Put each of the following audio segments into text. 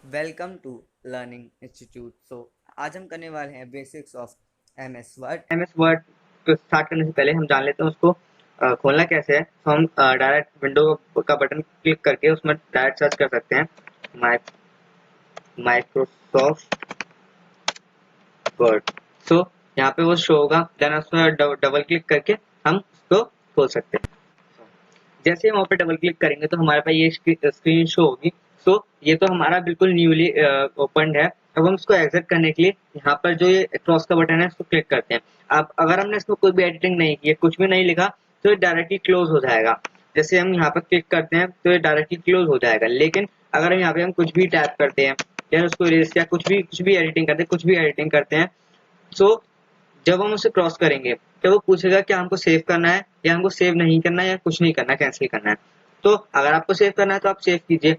Welcome to learning institute. आज हम करने वाले हैं basics of MS word. MS word को स्टार्ट करने से पहले हम जान लेते हैं उसको खोलना कैसे है। तो हम डायरेक्ट विंडो का बटन क्लिक करके उसमें डायरेक्ट सर्च कर सकते हैं माइ माइक्रोसॉफ्ट वर्ड। सो यहाँ पे वो शो होगा, देन उसमें डबल क्लिक करके हम उसको खोल सकते हैं। जैसे हम वहाँ पे डबल क्लिक करेंगे तो हमारे पास ये स्क्रीन शो होगी। सो ये तो हमारा बिल्कुल न्यूली ओपन है। अब हम इसको एग्जिट करने के लिए यहाँ पर जो ये क्रॉस का बटन है इसको क्लिक करते हैं। अब अगर हमने इसमें कोई भी एडिटिंग नहीं की है, कुछ भी नहीं लिखा, तो ये डायरेक्टली क्लोज हो जाएगा। जैसे हम यहाँ पर क्लिक करते हैं तो ये डायरेक्टली क्लोज हो जाएगा। लेकिन अगर हम यहाँ पे हम कुछ भी टाइप करते हैं या उसको इरेज या कुछ भी एडिटिंग करते हैं, कुछ भी एडिटिंग करते हैं, सो जब हम उसे क्रॉस करेंगे तो वो पूछेगा कि हमको सेव करना है या हमको सेव नहीं करना है या कुछ नहीं करना, कैंसिल करना है। तो अगर आपको सेव करना है तो आप सेव कीजिए,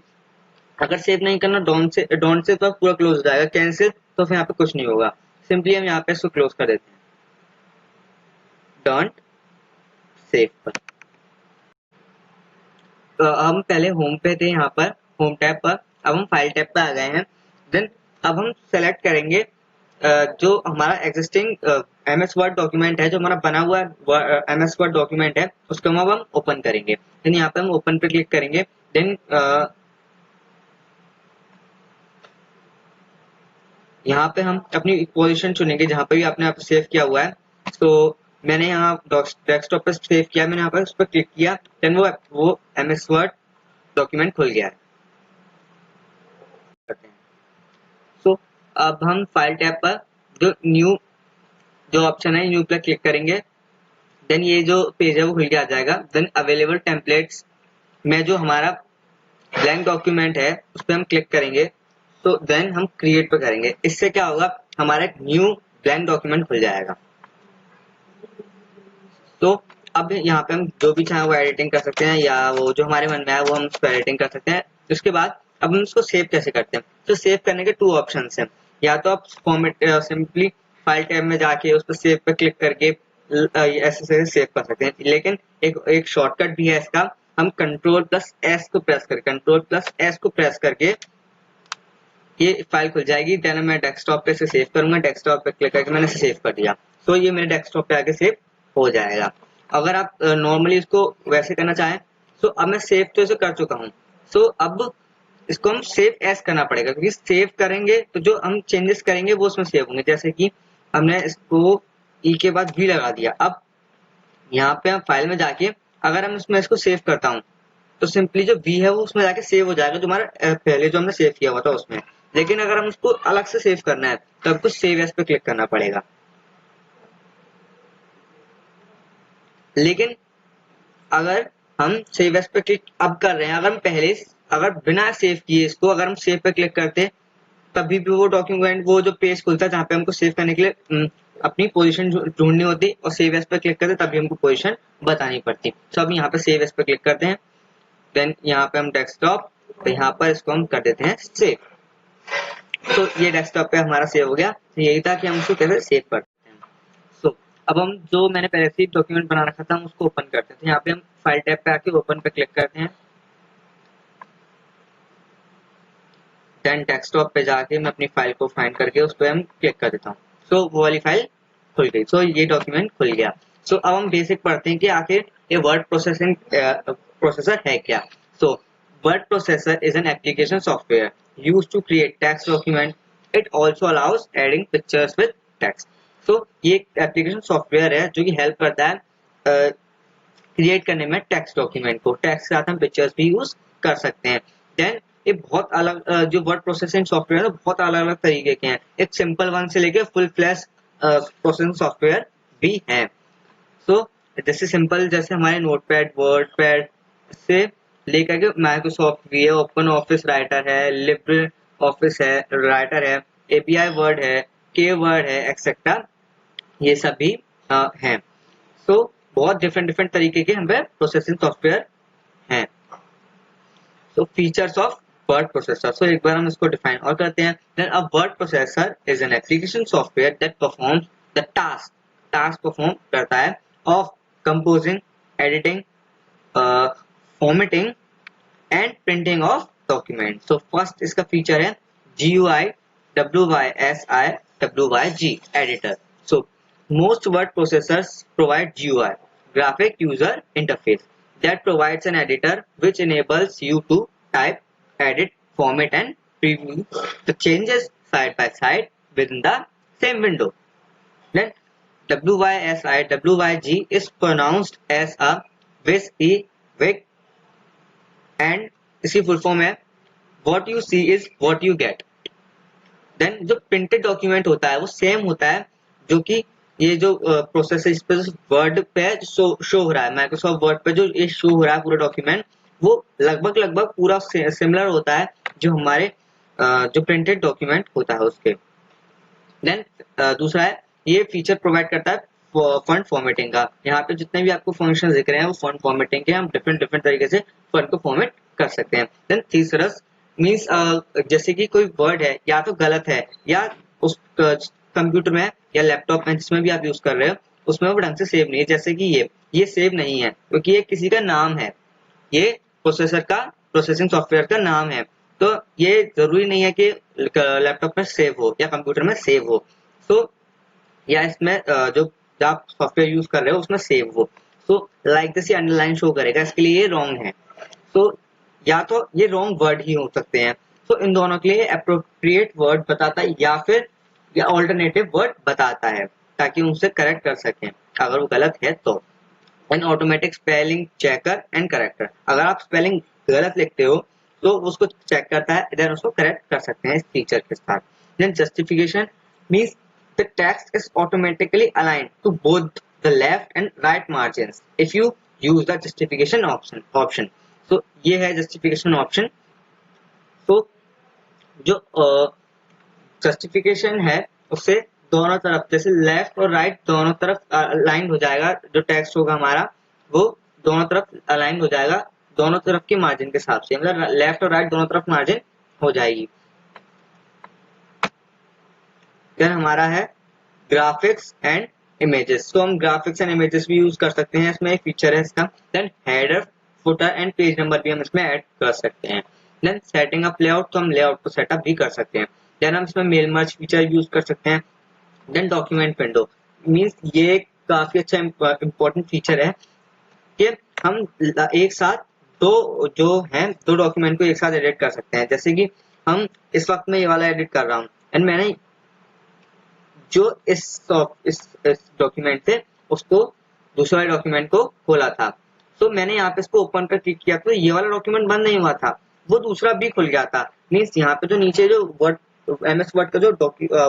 अगर सेव नहीं करना डोंट से तो पूरा क्लोज हो जाएगा। कैंसिल तो फिर यहाँ पे कुछ नहीं होगा। सिंपली हम यहाँ पे इसको क्लोज कर देते हैं डोंट सेव पर। तो हम पहले होम पे थे, यहाँ पर होम टैब पर, अब हम फाइल टैब पर आ गए हैं। देन अब हम सेलेक्ट करेंगे जो हमारा एग्जिस्टिंग एमएस वर्ड डॉक्यूमेंट है, जो हमारा बना हुआ एमएस वर्ड डॉक्यूमेंट है, उसको अब हम ओपन करेंगे। देन यहाँ पे हम ओपन पे क्लिक करेंगे। देन यहाँ पे हम अपनी पोजीशन चुनेंगे जहाँ पे भी आपने आप सेव किया हुआ है। तो मैंने यहाँ डेस्कटॉप पे सेव किया, मैंने यहाँ पर उस पर क्लिक किया। देन वो एमएस वर्ड डॉक्यूमेंट खुल गया है। सो अब हम फाइल टैब पर जो ऑप्शन है न्यू पे क्लिक करेंगे। देन ये जो पेज है वो खुल के आ जाएगा। देन अवेलेबल टेम्पलेट्स में जो हमारा ब्लैंक डॉक्यूमेंट है उस पर हम क्लिक करेंगे। तो देन हम क्रिएट पे करेंगे। इससे क्या होगा, हमारा एक न्यू ब्लैंक डॉक्यूमेंट खुल जाएगा। तो अब यहाँ पे हम जो भी चाहे वो एडिटिंग कर सकते हैं, या वो जो हमारे मन में है वो हम उस पर एडिटिंग कर सकते हैं। उसके बाद अब हम उसको सेव कैसे करते हैं, तो सेव करने के टू ऑप्शन हैं। या तो आप फॉर्मेट सिंपली फाइल टैब में जाके उस पर सेव पे क्लिक करके ऐसे सेव कर सकते हैं। लेकिन एक एक शॉर्टकट भी है इसका। हम कंट्रोल प्लस एस को प्रेस करके ये फाइल खुल जाएगी। देन मैं डेस्कटॉप पे से सेव करूंगा, डेस्कटॉप पे क्लिक करके मैंने सेव कर दिया। तो ये मेरे डेस्कटॉप पे आके सेव हो जाएगा। अगर आप नॉर्मली इसको वैसे करना चाहें, तो अब मैं सेव तो इसे कर चुका हूँ। सो अब इसको हम सेव एस करना पड़ेगा, क्योंकि सेव करेंगे तो जो हम चेंजेस करेंगे वो उसमें सेव होंगे। जैसे कि हमने इसको ई के बाद वी लगा दिया। अब यहाँ पे हम फाइल में जाके अगर हम इसमें इसको सेव करता हूँ, तो सिंपली जो वी है वो उसमें जाके सेव हो जाएगा, जो हमारा पहले जो हमने सेव किया हुआ था उसमें। लेकिन अगर हम उसको अलग से सेव करना है तो आपको सेव एस पे क्लिक करना पड़ेगा। लेकिन अगर हम सेव एस पे क्लिक अब कर रहे हैं, अगर बिना सेव किए इसको अगर हम सेव पे क्लिक करते, तभी भी वो डॉक्यूमेंट, वो जो पेज खुलता है जहाँ पे हमको सेव करने के लिए अपनी पोजीशन ढूंढनी होती, और सेव एस पे क्लिक करते तभी हमको पोजीशन बतानी पड़ती। तो अब यहाँ पे सेव एस पे क्लिक करते हैं। देन यहाँ पे हम डेस्कटॉप, तो यहाँ पर इसको हम कर देते हैं सेव। तो ये डेस्कटॉप पे हमारा सेव हो गया। तो यही था कि हम उसको कैसे सेव करते हैं। सो अब हम जो मैंने पहले से डॉक्यूमेंट बना रखा था हम उसको ओपन करते हैं। तो यहाँ पे हम फाइल टैब पे आके ओपन पे क्लिक करते हैं। देन डेस्कटॉप पे जाके मैं अपनी फाइल को फाइंड करके उस पर हम क्लिक कर देता हूँ। सो वो वाली फाइल खुल गई। सो ये डॉक्यूमेंट खुल गया। सो अब हम बेसिक पढ़ते हैं कि आखिर ये वर्ड प्रोसेसिंग प्रोसेसर है क्या। So word processor is an application software used to create text document. It also allows adding pictures with text. So ये एक एप्लीकेशन सॉफ्टवेयर है जो कि हेल्प करता है क्रिएट करने में टेक्स्ट डॉक्यूमेंट को। टेक्स्ट के साथ हम पिक्चर्स भी यूज कर सकते हैं। देन ये बहुत अलग जो वर्ड प्रोसेसिंग सॉफ्टवेयर है बहुत अलग अलग तरीके के हैं। एक सिंपल वन से लेके फुल फ्लैश प्रोसेसिंग सॉफ्टवेयर भी है। सो जैसे सिंपल, जैसे हमारे नोटपैड, वर्डपैड से लेकर के माइक्रोसॉफ्ट भी है, ओपन ऑफिस राइटर है, लिब्रे ऑफिस है राइटर है, एपीआई वर्ड है, के वर्ड है, एक्सेट्रा, ये सब भी हैं। सो बहुत डिफरेंट डिफरेंट तरीके के हमें प्रोसेसिंग सॉफ्टवेयर हैं। तो features of word processor, so एक बार हम इसको डिफाइन और करते हैं। Then a word processor is an application software that performs the task, task perform करता है of composing, editing, formatting and printing of document. So first इसका फीचर है GUI, WYSI, WYG editor. So most word processors provide GUI, graphic user interface, that provides an editor which enables you to type, edit, format and preview the changes side by side within the same window. Then WYSI, WYG is pronounced as a WIS E WIG and इसकी full form है what you see is what you get. Then जो printed document होता है वो same होता है जो कि ये जो प्रोसेस है इस पे वर्ड पे शो हो रहा है, माइक्रोसॉफ्ट वर्ड पे जो ये शो हो रहा है पूरा डॉक्यूमेंट वो लगभग पूरा सिमिलर होता है जो हमारे जो प्रिंटेड डॉक्यूमेंट होता है उसके. देन दूसरा है ये फीचर प्रोवाइड करता है फॉन्ट फॉर्मेटिंग का. यहाँ पे जितने भी आपको फंक्शन दिख रहे हैं वो फॉन्ट फॉर्मेटिंग के, हम डिफरेंट तरीके से फॉन्ट को फॉर्मेट कर सकते हैं. देन तीसरा मीन्स जैसे कि कोई वर्ड है या तो गलत है या उस कंप्यूटर में या लैपटॉप में जिसमें भी आप यूज कर रहे हो उसमें वो ढंग से सेव नहीं है. जैसे कि ये सेव नहीं है क्योंकि ये किसी का नाम है, ये प्रोसेसर का प्रोसेसिंग सॉफ्टवेयर का नाम है, तो ये जरूरी नहीं है कि लैपटॉप में सेव हो या कंप्यूटर में सेव हो. तो या इसमें जो आप सॉफ्टवेयर यूज कर रहे हो उसमें सेव हो. तो लाइक दिस ये अंडरलाइन शो करेगा, इसके लिए ये रॉन्ग है. तो या तो ये रॉन्ग वर्ड ही हो सकते हैं. तो इन दोनों के लिए अप्रोप्रिएट वर्ड बताता है या फिर या ऑल्टरनेटिव वर्ड बताता है ताकि उनसे करेक्ट कर सकें अगर वो गलत है तो. And automatic spelling checker and character, अगर आप स्पेलिंग गलत लिखते हो तो उसको चेक करता है, देन उसको करेक्ट कर सकते हैं इस फीचर के साथ. Then justification means the text is automatically aligned to both the left and right margins if you use the justification option. So ये है justification option. तो जो justification है उससे दोनों तरफ जैसे लेफ्ट और राइट दोनों तरफ अलाइन हो जाएगा, जो टेक्स्ट होगा हमारा वो दोनों तरफ अलाइन हो जाएगा दोनों तरफ के मार्जिन के हिसाब से, मतलब लेफ्ट और राइट दोनों तरफ मार्जिन हो जाएगी. देन हमारा है ग्राफिक्स एंड इमेजेस. तो हम ग्राफिक्स एंड इमेजेस भी यूज कर सकते हैं, इसमें एक फीचर है इसका. Then header footer and page number भी हम इसमें ऐड कर सकते हैं. देन सेटिंग अप लेआउट, तो हम लेआउट को सेटअप भी कर सकते हैं. देन हम इसमें मेल मर्ज फीचर यूज कर सकते हैं. देन डॉक्यूमेंट विंडो मीन्स ये काफी अच्छा इंपॉर्टेंट फीचर है कि हम एक साथ दो डॉक्यूमेंट को एक साथ एडिट कर सकते हैं. जैसे कि हम इस वक्त में ये वाला एडिट कर रहा हूँ एंड मैंने जो इस डॉक्यूमेंट से उसको दूसरे वाले डॉक्यूमेंट को खोला था, तो मैंने यहाँ पे इसको ओपन पर क्लिक किया तो ये वाला डॉक्यूमेंट बंद नहीं हुआ था, वो दूसरा भी खुल गया था. मीन्स यहाँ पे जो नीचे जो वर्ड MS वर्ड का जो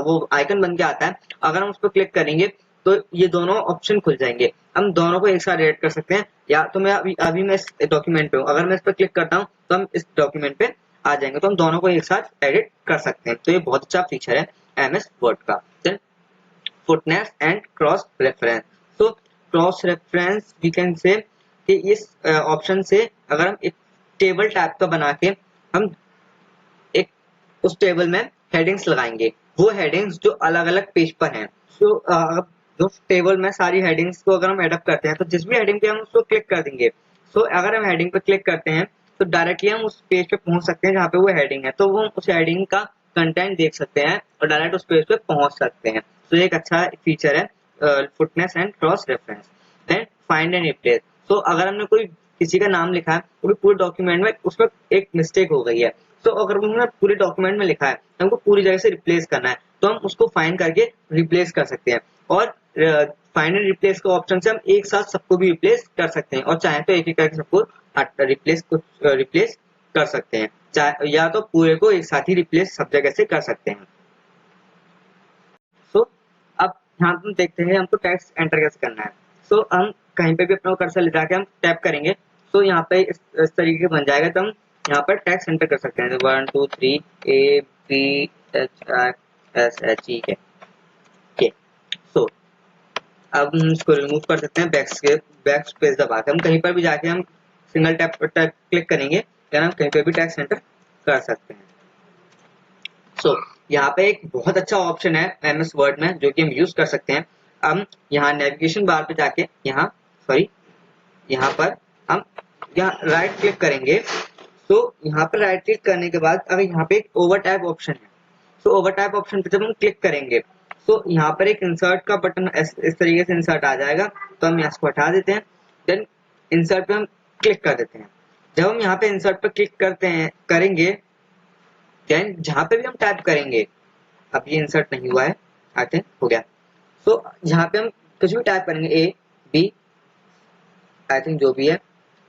वो आइकन बन के आता है, अगर हम उस पर क्लिक करेंगे तो ये दोनों ऑप्शन खुल जाएंगे. हम दोनों को एक साथ एडिट कर सकते हैं. या तो मैं अभी मैं इस डॉक्यूमेंट पे हूँ, अगर मैं इस पर क्लिक करता हूँ तो हम इस डॉक्यूमेंट पे आ जाएंगे, तो हम दोनों को एक साथ एडिट कर सकते हैं. तो ये बहुत अच्छा फीचर है MS वर्ड का. Then footnotes and cross reference. तो cross reference we can say कि इस ऑप्शन से अगर हम एक टेबल टाइप का बना के हम एक उस टेबल में हेडिंग्स लगाएंगे, वो हेडिंग्स जो अलग अलग पेज पर हैं. तो जो टेबल में सारी हेडिंग्स को अगर हम एडअप करते हैं तो जिस भी हेडिंग पे हम उसको क्लिक कर देंगे, तो अगर हम हेडिंग पे क्लिक करते हैं तो डायरेक्टली हम उस पेज पे पहुंच सकते हैं जहाँ पे वो हेडिंग है, तो वो उस हेडिंग का कंटेंट देख सकते हैं और डायरेक्ट उस पेज पे पहुंच सकते हैं. तो एक अच्छा फीचर है footnotes and cross reference. Then find and replace. तो अगर हमने कोई किसी का नाम लिखा है तो पूरे डॉक्यूमेंट में उस पर एक मिस्टेक हो गई है, तो अगर हमने पूरे डॉक्यूमेंट में लिखा है हमको पूरी जगह से रिप्लेस करना है तो हम उसको फाइंड करके रिप्लेस कर सकते हैं. और फाइंड एंड रिप्लेस के ऑप्शन से हम एक साथ सबको भी रिप्लेस कर सकते हैं और चाहे तो एक एक करके सबको रिप्लेस कर सकते हैं, या तो पूरे को एक साथ ही रिप्लेस सब जगह से कर सकते हैं. सो अब यहाँ पर देखते हैं हमको टेक्स्ट एंटर कैसे करना है. सो हम कहीं पे भी अपना कर्सर ले जाके हम टैप करेंगे तो यहाँ पे इस तरीके बन जाएगा, तो हम यहाँ पर टेक्स्ट एंटर कर सकते हैं. 1 2 3 ABSH है. सो अब हम इसको रिमूव कर सकते हैं बैक स्पेस दबा के. हम कहीं पर भी जाके हम सिंगल टैप क्लिक करेंगे या हम कहीं पे भी टेक्स्ट एंटर कर सकते हैं. सो यहाँ पे एक बहुत अच्छा ऑप्शन है MS वर्ड में जो कि हम यूज कर सकते हैं. हम यहाँ नेविगेशन बार पे जाके यहाँ पर हम यहाँ राइट क्लिक करेंगे. तो यहाँ पर राइट क्लिक करने के बाद अगर यहाँ पे एक ओवर टैब ऑप्शन है, सो ओवर टाइप ऑप्शन पे जब हम क्लिक करेंगे तो यहाँ पर एक इंसर्ट का बटन इस तरीके से इंसर्ट आ जाएगा, तो हम इसको हटा देते हैं। देन इंसर्ट पे हम क्लिक कर देते हैं। जब हम यहाँ पे इंसर्ट पे क्लिक करेंगे, देन जहाँ पे भी हम टाइप करेंगे, अब ये इंसर्ट नहीं हुआ है, आई थिंक हो गया। सो यहाँ पे हम कुछ भी टाइप करेंगे, ए बी आई थिंक जो भी है,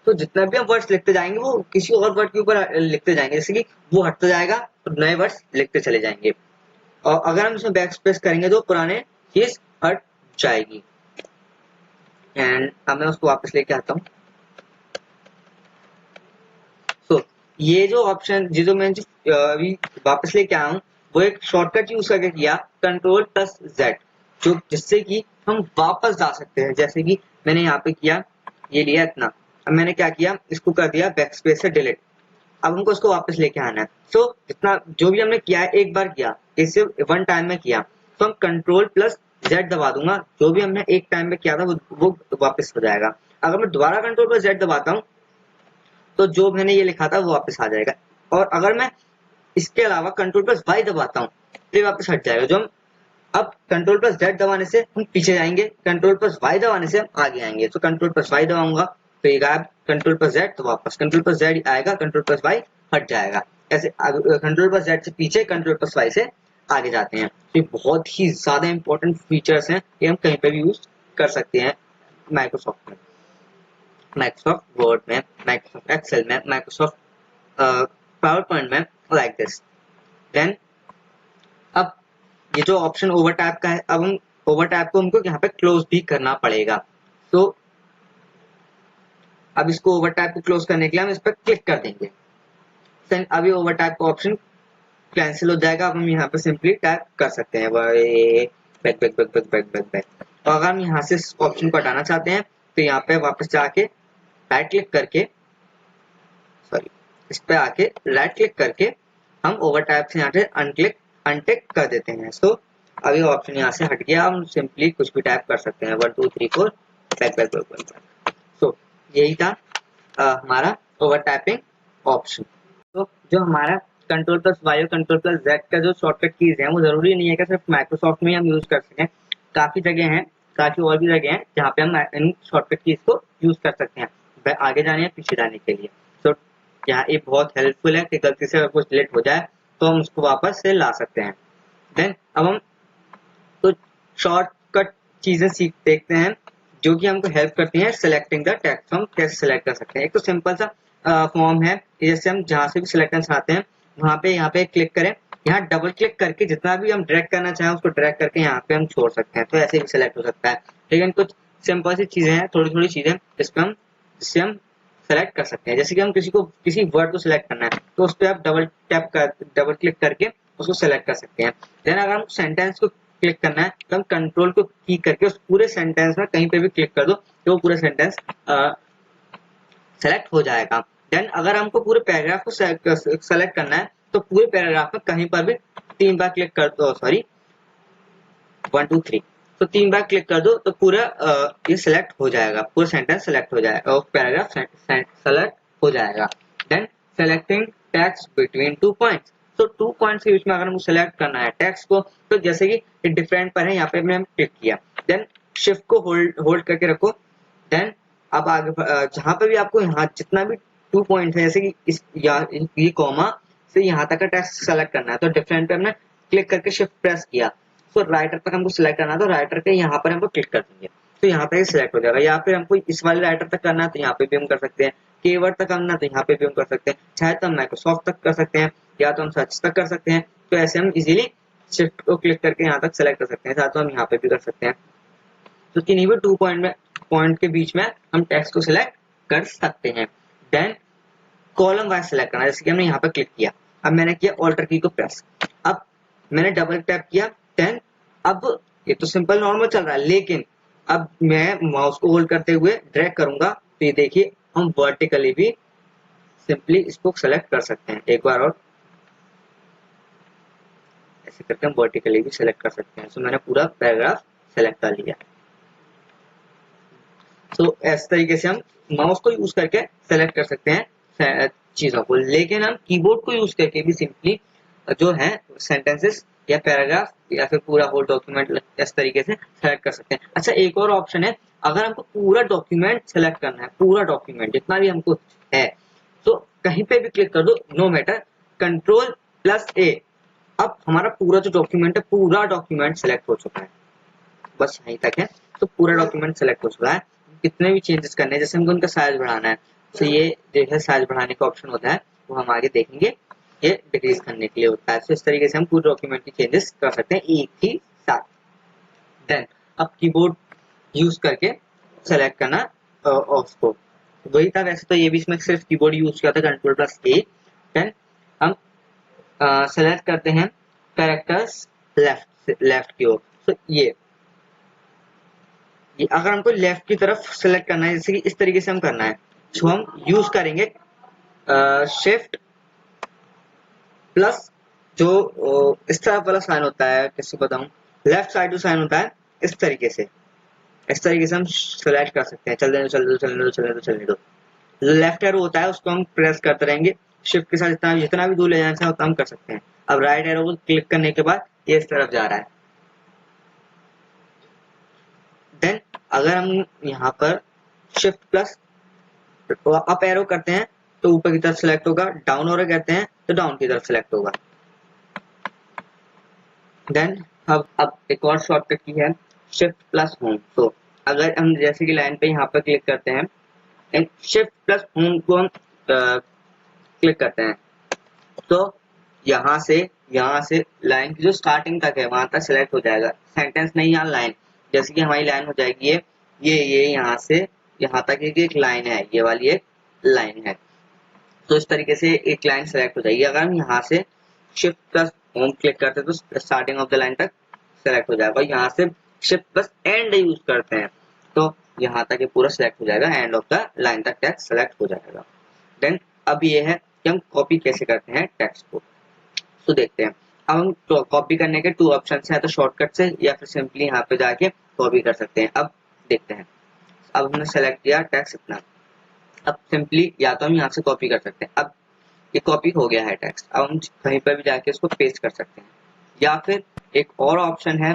तो जितना भी हम वर्ड्स लिखते जाएंगे वो किसी और वर्ड के ऊपर लिखते जाएंगे, जैसे कि वो हटता जाएगा तो नए वर्ड्स लिखते चले जाएंगे। और अगर हम इसमें बैक स्पेस करेंगे तो पुराने चीज हट जाएगी। एंड अब मैं उसको वापस लेके आता हूँ। सो ये जो ऑप्शन जो मैं अभी वापस लेके आया हूँ, वो एक शॉर्टकट यूज करके किया, कंट्रोल प्लस जेड, जो जिससे कि हम वापस जा सकते हैं। जैसे कि मैंने यहाँ पे किया, ये लिया इतना, अब मैंने क्या किया, इसको कर दिया बैक स्पेस से डिलीट। अब हमको इसको वापस लेके आना है। सो जितना जो भी हमने किया है एक बार किया, इसे वन टाइम में किया, तो हम कंट्रोल प्लस जेड दबा दूंगा, जो भी हमने एक टाइम में किया था वो वापस हो जाएगा। अगर मैं दोबारा कंट्रोल प्लस जेड दबाता हूँ तो जो मैंने ये लिखा था वो वापस आ जाएगा। और अगर मैं इसके अलावा कंट्रोल प्लस वाई दबाता हूँ तो ये वापस हट जाएगा। जो हम अब कंट्रोल प्लस जेड दबाने से हम पीछे जाएंगे, कंट्रोल प्लस वाई दबाने से हम आगे आएंगे। तो कंट्रोल प्लस वाई दबाऊंगा तो ये गायब, कंट्रोल प्लस जेड तो वापस, कंट्रोल प्लस जेड आएगा, कंट्रोल प्लस वाई हट जाएगा। ऐसे कंट्रोल प्लस जेड से पीछे, कंट्रोल प्लस वाई से आगे जाते हैं। तो ये बहुत ही ज्यादा इंपॉर्टेंट फीचर्स हैं, ये हम कहीं पे भी यूज कर सकते हैं माइक्रोसॉफ्ट में, माइक्रोसॉफ्ट वर्ड में, माइक्रोसॉफ्ट एक्सेल में, माइक्रोसॉफ्ट पावर पॉइंट में, लाइक दिस। देन अब ये जो ऑप्शन ओवर टैप का है, अब हम ओवर टैप को हमको यहाँ पे क्लोज भी करना पड़ेगा। तो अब इसको ओवर टैप को क्लोज करने के लिए हम इस पर क्लिक कर देंगे। देन अभी ओवर टैप का ऑप्शन कैंसिल हो जाएगा। अब हम यहाँ पे सिंपली टैप कर सकते हैं back back back back back back back. और अगर हम यहाँ से इस ऑप्शन को हटाना चाहते हैं तो यहाँ पे वापस जाके राइट क्लिक करके, सॉरी इस पे आके राइट क्लिक करके हम ओवर टैप से यहाँ से अनटिक कर देते हैं। सो अभी ऑप्शन यहाँ से हट गया, हम सिंपली कुछ भी टाइप कर सकते हैं, 1 2 3 4 बैक बैक बैक बैक। सो यही था हमारा ओवर टाइपिंग ऑप्शन। तो जो हमारा कंट्रोल प्लस वाई और कंट्रोल प्लस जेड का जो शॉर्टकट कीज है, वो जरूरी नहीं है कि सिर्फ माइक्रोसॉफ्ट में हम यूज कर सकें। काफी जगह हैं, काफी और भी जगह हैं जहाँ पे हम इन शॉर्टकट कीज को यूज कर सकते हैं आगे जाने या पीछे जाने के लिए। तो यहाँ ये बहुत हेल्पफुल है कि गलती से अगर कुछ डिलीट हो जाए तो हम उसको वापस से ला सकते हैं। देन अब हम तो शॉर्टकट चीजें देखते हैं जो कि हमको हेल्प करती हैं सिलेक्टिंग द टेक्स्ट। हम कैसे सिलेक्ट कर सकते हैं। एक तो सिंपल सा फॉर्म है, जैसे हम जहाँ से भी सिलेक्ट करना चाहते हैं वहाँ पे यहाँ पे क्लिक करें, यहाँ डबल क्लिक करके जितना भी हम ड्रैग करना चाहें उसको ड्रैग करके यहाँ पे हम छोड़ सकते हैं, तो ऐसे भी सिलेक्ट हो सकता है। लेकिन कुछ सिंपल सी चीजें हैं, थोड़ी थोड़ी चीजें जिसपे हम सेलेक्ट कर सकते हैं। जैसे कि हम किसी वर्ड को सिलेक्ट करना है तो उस पर आप डबल क्लिक करके उसको सिलेक्ट कर सकते हैं। देन अगर हम सेंटेंस को क्लिक करना है तो हम कंट्रोल को की करके उस पूरे सेंटेंस में कहीं पे भी क्लिक कर दो तो वो पूरा सेंटेंस सेलेक्ट हो जाएगा। देन अगर हमको पूरे पैराग्राफ को सेलेक्ट करना है तो पूरे पैराग्राफ में कहीं पर भी 3 बार क्लिक कर दो, सॉरी 1 2 3, तो 3 बार क्लिक कर दो तो पूरा ये सिलेक्ट हो जाएगा, पूरा सेंटेंस सेलेक्ट हो जाएगा और पैराग्राफ सेलेक्ट हो जाएगा। Then selecting text between 2 points, तो 2 पॉइंट्स के बीच में अगर हमको सेलेक्ट करना है टेक्स्ट को, तो जैसे कि डिफरेंट पर है, यहाँ पे मैंने क्लिक किया, देन शिफ्ट को होल्ड करके रखो। देन अब आगे जहां पे भी आपको यहाँ जितना भी 2 पॉइंट है, जैसे कि ये कॉमा से यहाँ तक का टेक्स्ट सेलेक्ट करना है, तो डिफरेंट पे हमने क्लिक करके शिफ्ट प्रेस किया, तो राइटर तक हमको सिलेक्ट करना है, तो राइटर के यहाँ पर हमको क्लिक कर देंगे तो यहाँ पे सिलेक्ट हो जाएगा। या फिर हमको इस वाले राइटर तक करना है तो यहाँ पे भी हम कर सकते हैं, कीवर्ड तक करना है तो यहाँ पे भी हम कर सकते हैं, चाहे तो हम माइक्रोसॉफ्ट तक कर सकते हैं या तो हम सर्च तक कर सकते हैं। तो ऐसे हम इजीली शिफ्ट को क्लिक करके यहाँ तक सेलेक्ट कर सकते हैं, चाहे तो हम यहाँ पे भी कर सकते हैं। तो किन्हीं भी 2 पॉइंट के बीच में हम टेक्स्ट को सिलेक्ट कर सकते हैं। देन कॉलम वाइज सिलेक्ट करना है, जैसे कि हमने यहाँ पे क्लिक किया, अब मैंने किया ऑल्टर की को प्रेस, अब मैंने डबल टैप किया, देन अब ये तो सिंपल नॉर्मल चल रहा है, लेकिन अब मैं माउस को होल्ड करते हुए ड्रैग करूंगा तो ये देखिए हम वर्टिकली भी सिंपली इसको सेलेक्ट कर सकते हैं। एक बार और ऐसे करके हम वर्टिकली भी सेलेक्ट कर सकते हैं। तो मैंने पूरा पैराग्राफ सेलेक्ट कर लिया। तो इस तरीके से हम माउस को यूज करके सेलेक्ट कर सकते हैं चीजों को, लेकिन हम कीबोर्ड को यूज करके भी सिंपली जो है सेंटेंसेस या पैराग्राफ या फिर पूरा होल डॉक्यूमेंट इस तरीके से सेलेक्ट कर सकते हैं। अच्छा, एक और ऑप्शन है, अगर हमको पूरा डॉक्यूमेंट सेलेक्ट करना है, पूरा डॉक्यूमेंट जितना भी हमको है, तो कहीं पे भी क्लिक कर दो, नो मैटर, Ctrl+A। अब हमारा पूरा जो डॉक्यूमेंट है, पूरा डॉक्यूमेंट सेलेक्ट हो चुका है, बस यहीं तक है। तो पूरा डॉक्यूमेंट सेलेक्ट हो चुका है। कितने भी चेंजेस करने हैं, जैसे हमको उनका साइज बढ़ाना है, तो ये जो है साइज बढ़ाने का ऑप्शन होता है, वो हम आगे देखेंगे, ये डिक्रीज करने के लिए होता है। तो इस तरीके से हम पूरे डॉक्यूमेंट की चेंजेस कर सकते हैं एक ही साथ। देन अब कीबोर्ड यूज करके सेलेक्ट करना उसको, वही था वैसे तो ये भी इसमें सिर्फ कीबोर्ड यूज किया था, Ctrl+A। देन हम सेलेक्ट करते हैं कैरेक्टर्स लेफ्ट की ओर। तो ये अगर हमको लेफ्ट की तरफ सेलेक्ट करना है, जैसे कि इस तरीके से हम करना है, तो हम यूज करेंगे शिफ्ट प्लस जो इस तरफ वाला साइन होता है, कैसे बताऊं, लेफ्ट साइड जो साइन होता है, इस तरीके से हम सेलेक्ट कर सकते हैं। चलने दो। जो लेफ्ट एरो होता है उसको हम प्रेस करते रहेंगे, शिफ्ट के साथ जितना भी दूर ले जाना चाहे उतना हम कर सकते हैं। अब राइट एरो को क्लिक करने के बाद ये इस तरफ जा रहा है। देन अगर हम यहाँ पर शिफ्ट प्लस अप एरो करते हैं तो ऊपर की तरफ सेलेक्ट होगा, डाउन एरो करते हैं तो डाउन की तरफ सेलेक्ट होगा। देन अब एक और शॉर्टकट की है, शिफ्ट+होम। तो अगर हम जैसे कि लाइन पे यहाँ पर क्लिक करते हैं, शिफ्ट+होम को हम क्लिक करते हैं, तो यहाँ से लाइन की जो स्टार्टिंग तक है वहां तक सेलेक्ट हो जाएगा, सेंटेंस नहीं, यहाँ लाइन। जैसे कि हमारी लाइन हो जाएगी ये यहाँ से यहाँ तक एक लाइन है, ये वाली एक लाइन है। तो इस तरीके से एक लाइन सेलेक्ट हो जाएगी। अगर हम यहाँ से शिफ्ट+होम क्लिक करते हैं तो स्टार्टिंग ऑफ द लाइन तक सेलेक्ट हो जाएगा। यहाँ से शिफ्ट+एंड यूज करते हैं तो यहाँ तक ये पूरा सेलेक्ट हो जाएगा, एंड ऑफ द लाइन तक टेक्स्ट सेलेक्ट हो जाएगा। देन अब ये है कि हम कॉपी कैसे करते हैं टेक्स्ट को, तो देखते हैं। अब हम कॉपी करने के 2 ऑप्शन है, तो शॉर्टकट से या फिर सिंपली यहाँ पे जाके कॉपी कर सकते हैं। अब देखते हैं, अब हमने सेलेक्ट किया टेक्स्ट इतना, अब सिंपली या तो हम यहाँ से कॉपी कर सकते हैं। अब ये कॉपी हो गया है टेक्स्ट, अब हम कहीं पर भी जाके इसको पेस्ट कर सकते हैं, या फिर एक और ऑप्शन है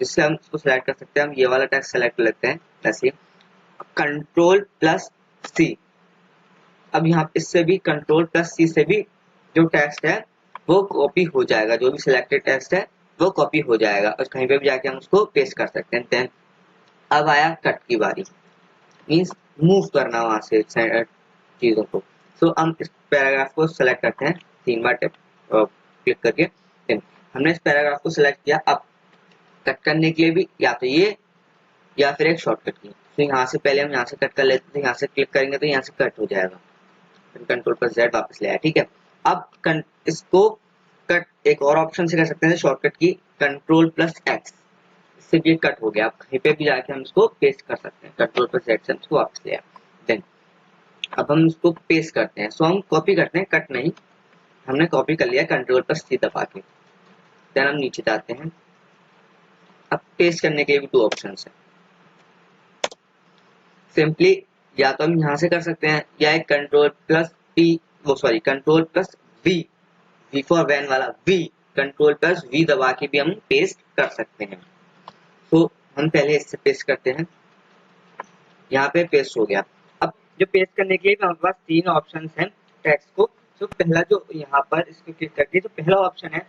जिससे हम इसको सेलेक्ट कर सकते हैं। हम ये वाला टेक्स्ट सेलेक्ट कर लेते हैं, जैसे Ctrl+C। अब यहाँ इससे भी Ctrl+C से भी जो टेक्स्ट है वो कॉपी हो जाएगा, जो भी सिलेक्टेड टेक्स्ट है वो कॉपी हो जाएगा और कहीं पे भी जाके हम उसको पेस्ट कर सकते हैं। देन अब आया कट की बारी, मीन्स मूव करना वहां से चीजों को। तो हम इस पैराग्राफ को सेलेक्ट करते हैं 3 बार क्लिक करके। हमने इस पैराग्राफ को सेलेक्ट किया। अब कट करने के लिए भी या तो ये या फिर एक शॉर्टकट की, तो यहाँ से पहले हम यहाँ से कट कर लेते हैं, यहाँ से क्लिक करेंगे तो यहाँ से कट हो जाएगा, Ctrl+Z वापस ले आया, ठीक है। अब इसको कट एक और ऑप्शन से कर सकते हैं, शॉर्टकट की Ctrl+X, इससे भी कट हो गया। अब कहीं पे भी जाके हम इसको पेस्ट कर सकते हैं, Ctrl+Z से इसको वापस ले आया। देन अब हम इसको पेस्ट करते हैं, सो हम कॉपी करते हैं, कट नहीं, हमने कॉपी कर लिया Ctrl+C दबा के। देन हम नीचे जाते हैं। अब पेस्ट करने के भी 2 ऑप्शन है, सिंपली या तो हम यहाँ से कर सकते हैं या एक Ctrl+V, V फॉर वैन वाला V, Ctrl+V दबा के भी हम पेस्ट कर सकते हैं। तो हम पहले इससे पेस्ट करते हैं, यहाँ पे पेस्ट हो गया। अब जो पेस्ट करने के लिए हमारे पास 3 ऑप्शन हैं टेक्स्ट को। तो पहला जो यहाँ पर इसको क्लिक करके जो पहला ऑप्शन है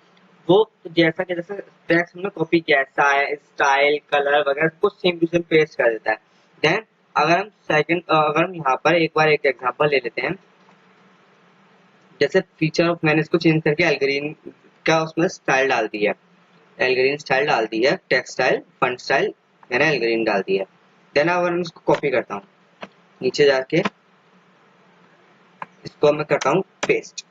वो तो जैसा टेक्स्ट हमने कॉपी किया है, स्टाइल कलर वगैरह को सेम टू सेम पेस्ट कर देता है। देन अगर हम यहाँ पर एक बार एक एग्जांपल ले लेते हैं, जैसे फीचर ऑफ, मैंने इसको चेंज करके एल्ग्रीन का उसमें स्टाइल डाल दिया, एल्ग्रीन स्टाइल डाल दिया, टेक्स्ट स्टाइल, फंट स्टाइल मैंने एल्ग्रीन डाल दिया। देन अगर मैं इसको कॉपी करता हूँ, नीचे जाके इसको मैं करता हूँ पेस्ट।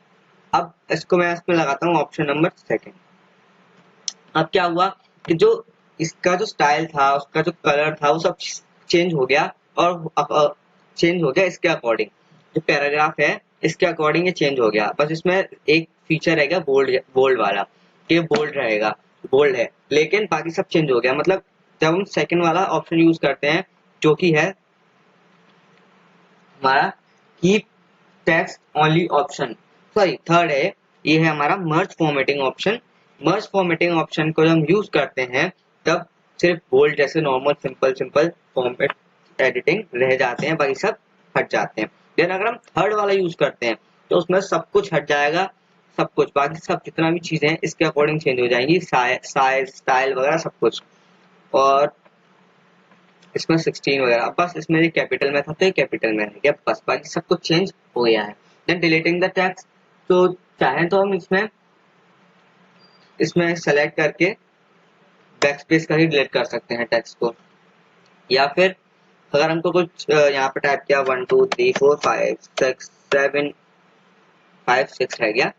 अब इसको मैं इसमें लगाता हूँ ऑप्शन नंबर 2। अब क्या हुआ कि जो इसका जो स्टाइल था, उसका जो कलर था, वो सब चेंज हो गया और चेंज हो गया इसके अकॉर्डिंग। जो पैराग्राफ है इसके अकॉर्डिंग ये चेंज हो गया। बस इसमें एक फीचर रहेगा बोल्ड वाला, कि बोल्ड रहेगा, बोल्ड है, लेकिन बाकी सब चेंज हो गया। मतलब जब हम सेकंड वाला ऑप्शन यूज करते हैं जो कि है हमारा keep text only option, sorry third है ये है हमारा मर्ज फॉर्मेटिंग ऑप्शन। मर्ज फॉर्मेटिंग ऑप्शन को जब हम यूज करते हैं तब सिर्फ बोल्ड जैसे normal simple simple format editing रह जाते हैं, बाकी सब हट जाते हैं। देन अगर हम थर्ड वाला यूज करते हैं तो उसमें सब कुछ हट जाएगा, सब कुछ बाकी सब जितना भी चीजें हैं इसके अकॉर्डिंग चेंज हो जाएंगी, साइज स्टाइल वगैरह सब कुछ। और इसमें 16 वगैरह, अब बस इसमें कैपिटल में था तो ये कैपिटल में है, बस बाकी सब कुछ चेंज हो गया है। देन डिलीटिंग द टेक्स्ट, तो चाहें तो हम इसमें सेलेक्ट करके बैकस्पेस का ही डिलीट कर सकते हैं टेक्स्ट को, या फिर अगर हमको कुछ यहाँ पे टाइप किया 1 2 3 4 5 6 7 5 6 रह गया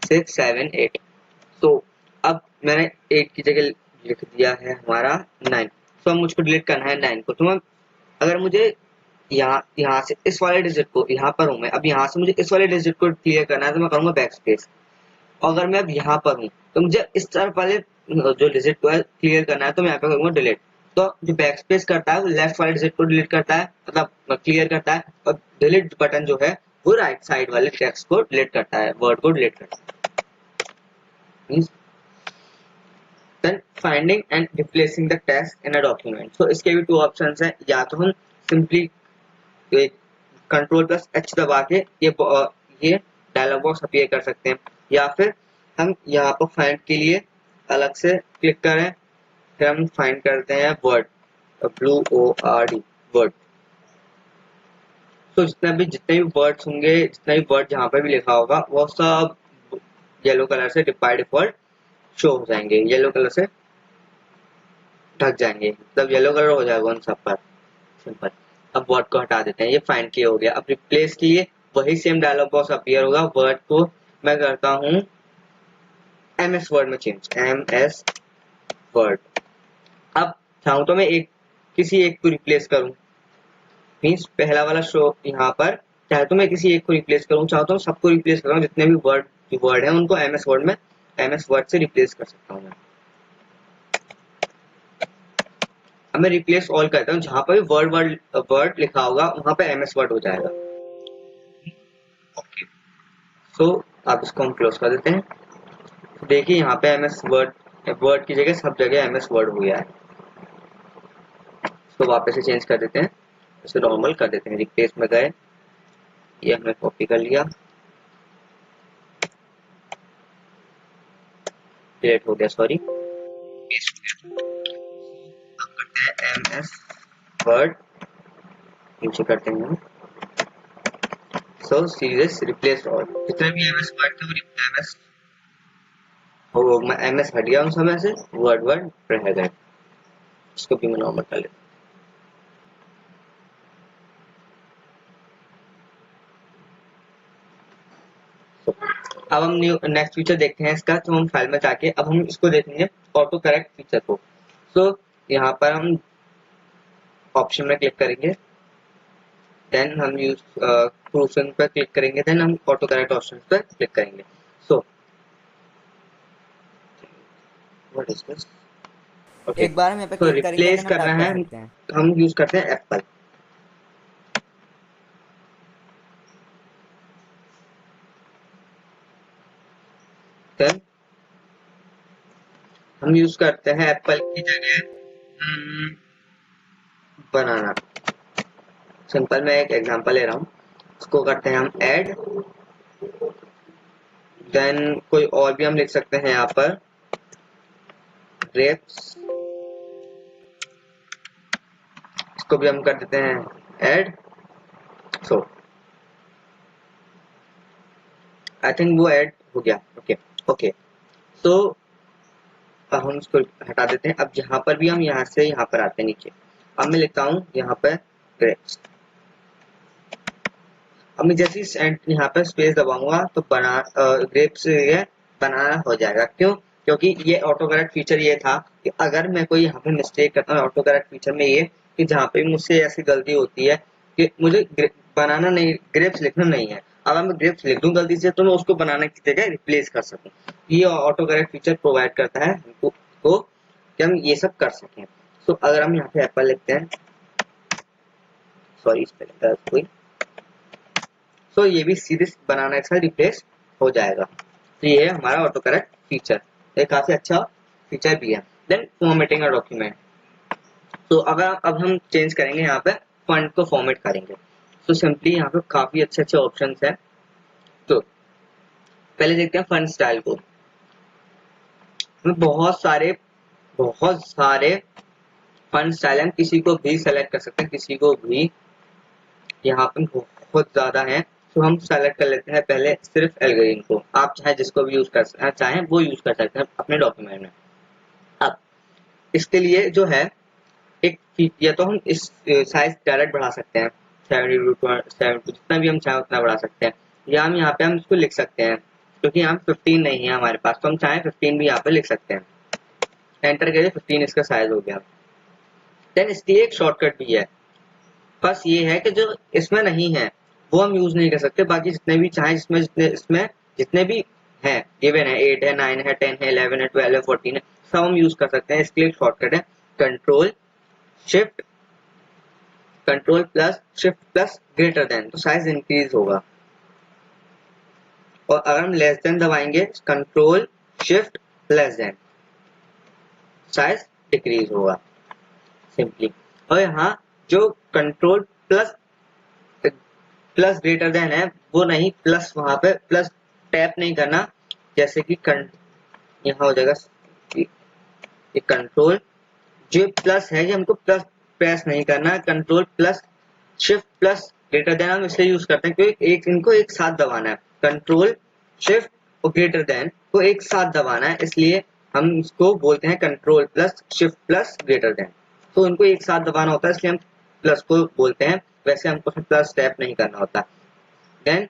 6 7 8, तो अब मैंने 8 की जगह लिख दिया है हमारा 9, तो अब मुझको डिलीट करना है 9 को। तो मैं अगर मुझे यहाँ से इस वाले डिजिट को, यहाँ पर हूँ मैं, अब यहाँ से मुझे इस वाले डिजिट को क्लियर करना है तो मैं करूंगा बैक स्पेस। अगर मैं अब यहाँ पर हूँ तो मुझे इस तरफ वाले जो डिजिट को है क्लियर करना है तो मैं यहाँ पे करूंगा डिलीट। तो जो बैक स्पेस करता है वो लेफ्ट वाले डिजिट को डिलीट करता है, मतलब क्लियर करता है, और डिलीट बटन जो है वो राइट साइड वाले टेक्स्ट को डिलीट करता है, वर्ड को डिलीट करता है। Then finding and replacing the text in a document, तो इसके भी 2 ऑप्शंस हैं, या तो हम सिंपली कंट्रोल प्लस एच दबा के ये डायलॉग बॉक्स अपीयर कर सकते हैं, या फिर हम यहाँ पर फाइंड के लिए अलग से क्लिक करें, फिर हम फाइंड करते हैं वर्ड, WORD वर्ड। तो जितने भी वर्ड्स होंगे, जितने भी वर्ड जहाँ पे भी लिखा होगा वो सब येलो कलर से बाय डिफॉल्ट शो हो जाएंगे, येलो कलर से ढक जाएंगे, मतलब येलो कलर हो जाएगा उन सब पर, सिंपल। अब वर्ड को हटा देते हैं, ये फाइंड किया हो गया। अब रिप्लेस के लिए वही सेम डायलॉग बॉक्स अपीयर होगा, वर्ड को मैं करता हूँ MS वर्ड में चेंज, MS वर्ड। अब चाहूँ तो मैं किसी एक को रिप्लेस करूँ, मीन्स पहला वाला शो यहाँ पर, चाहे तो मैं किसी एक को रिप्लेस करूँ, चाहता हूँ सबको रिप्लेस करूँ, जितने भी वर्ड है उनको MS वर्ड में MS वर्ड से रिप्लेस कर सकता हूँ मैं। अब मैं रिप्लेस ऑल करता हूँ, जहां पर भी वर्ड लिखा होगा वहां पे MS वर्ड हो जाएगा। ओके, सो आप इसको हम क्लोज कर देते हैं। देखिए यहाँ पे MS वर्ड की जगह सब जगह MS वर्ड हो गया है। इसको वापस से चेंज कर देते हैं, इसे नॉर्मल कर देते हैं, रिप्लेस में गए, ये हमने कॉपी कर लिया, डिलीट हो गया, सॉरी, पेस्ट हो गया। अब करते हैं MS वर्ड, नीचे करते हैं, सो सीरीज रिप्लेस ऑल, जितने भी MS वर्ड थे वो MS वो MS हट गया उन समय से, वर्ड रह गए। इसको भी मैं नॉर्मल कर लेता हूँ। अब हम नेक्स्ट फीचर देखते हैं इसका, तो हम फाइल में जाके अब हम इसको देखेंगे ऑटो करेक्ट फीचर को। सो यहाँ पर हम ऑप्शन में क्लिक करेंगे, देन हम यूज प्रूफिंग पर क्लिक करेंगे, देन हम ऑटो करेक्ट ऑप्शन पर क्लिक करेंगे। So what is this, okay, एक बार हम यहाँ पे तो क्लिक करेंगे रिप्लेस देन हम करना टाइप कर है, सकते हैं। हम यूज करते हैं एप्पल। देन हम यूज करते हैं एप्पल की जगह बनाना। सिंपल मैं एक एग्जांपल ले रहा हूँ, इसको करते हैं हम ऐड, देन कोई और भी हम लिख सकते हैं यहाँ पर ग्रेप्स, इसको भी हम कर देते हैं ऐड। सो आई थिंक वो ऐड हो गया, ओके ओके। सो अब हम इसको हटा देते हैं। अब यहाँ पर भी हम यहाँ से यहाँ पर आते हैं नीचे, अब मैं लिखता हूँ यहाँ पर ग्रेप्स। अब मैं जैसे ही यहाँ पर स्पेस दबाऊंगा तो ग्रेप्स बनाना हो जाएगा। क्यों? क्योंकि ये ऑटो करेक्ट फीचर ये था कि अगर मैं कोई यहाँ पे मिस्टेक करता हूँ ऑटो करेक्ट फीचर में, ये कि जहाँ पे मुझसे ऐसी गलती होती है कि मुझे बनाना नहीं, ग्रेप्स लिखना नहीं है, अगर मैं ग्रेप्स लिख दूं गलती से तो मैं उसको बनाने की जगह रिप्लेस कर सकूं। ये ऑटो करेक्ट फीचर प्रोवाइड करता है हमको तो कि हम ये सब कर सकें। तो अगर हम यहाँ पे एप्पल लिखते हैं, सॉरी कोई, तो ये भी सीधे बनाना के साथ रिप्लेस हो जाएगा। तो ये है हमारा ऑटो करेक्ट फीचर, ये काफी अच्छा फीचर भी है। देन फॉर्मेटिंग अ डॉक्यूमेंट, तो अगर अब हम चेंज करेंगे यहाँ पे फॉन्ट को फॉर्मेट करेंगे, तो सिंपली यहाँ पे काफी अच्छे अच्छे ऑप्शन है। तो पहले देखते हैं फॉन्ट स्टाइल को। बहुत सारे फॉन्ट स्टाइल हम किसी को भी सेलेक्ट कर सकते हैं, किसी को भी, यहाँ पे बहुत ज्यादा है। तो हम सेलेक्ट कर लेते हैं पहले सिर्फ एल्गोरिथम को, आप चाहे जिसको भी यूज कर चाहें वो यूज कर सकते हैं अपने डॉक्यूमेंट में। अब इसके लिए जो है एक, या तो हम इस साइज डायरेक्ट बढ़ा सकते हैं 72 जितना भी हम चाहें उतना बढ़ा सकते हैं, या हम यहाँ पे हम इसको लिख सकते हैं, क्योंकि यहाँ 15 नहीं है हमारे पास, तो हम चाहें 15 भी यहाँ पे लिख सकते हैं। एंटर करिए, 15 इसका साइज हो गया। देन इसकी एक शॉर्टकट भी है, बस ये है कि जो इसमें नहीं है वो हम यूज नहीं कर सकते, बाकी जितने भी चाहें जितने भी हैं गिवन है, 8 है, 9 है, 10 है, 11 है, 12 है, 14 है, सब हम यूज कर सकते हैं। इसके लिए शॉर्टकट है control shift control plus shift plus greater than, तो साइज इंक्रीज होगा। और अगर हम लेस देन दबाएंगे control shift less then, size decrease होगा सिंपली। और यहाँ जो control plus plus greater than है वो नहीं, प्लस वहां पे प्लस टैप नहीं करना, जैसे कि यहाँ हो जाएगा ये कंट्रोल जो प्लस है ये हमको प्लस प्रेस नहीं करना, control plus shift plus greater than हम इसलिए यूज करते हैं क्योंकि इनको एक साथ दबाना है, कंट्रोल शिफ्ट और ग्रेटर देन को एक साथ दबाना है, इसलिए हम इसको बोलते हैं control plus shift plus greater than. तो इनको एक साथ दबाना होता है इसलिए हम प्लस को बोलते हैं, वैसे हमको प्लस टैप नहीं करना होता। देन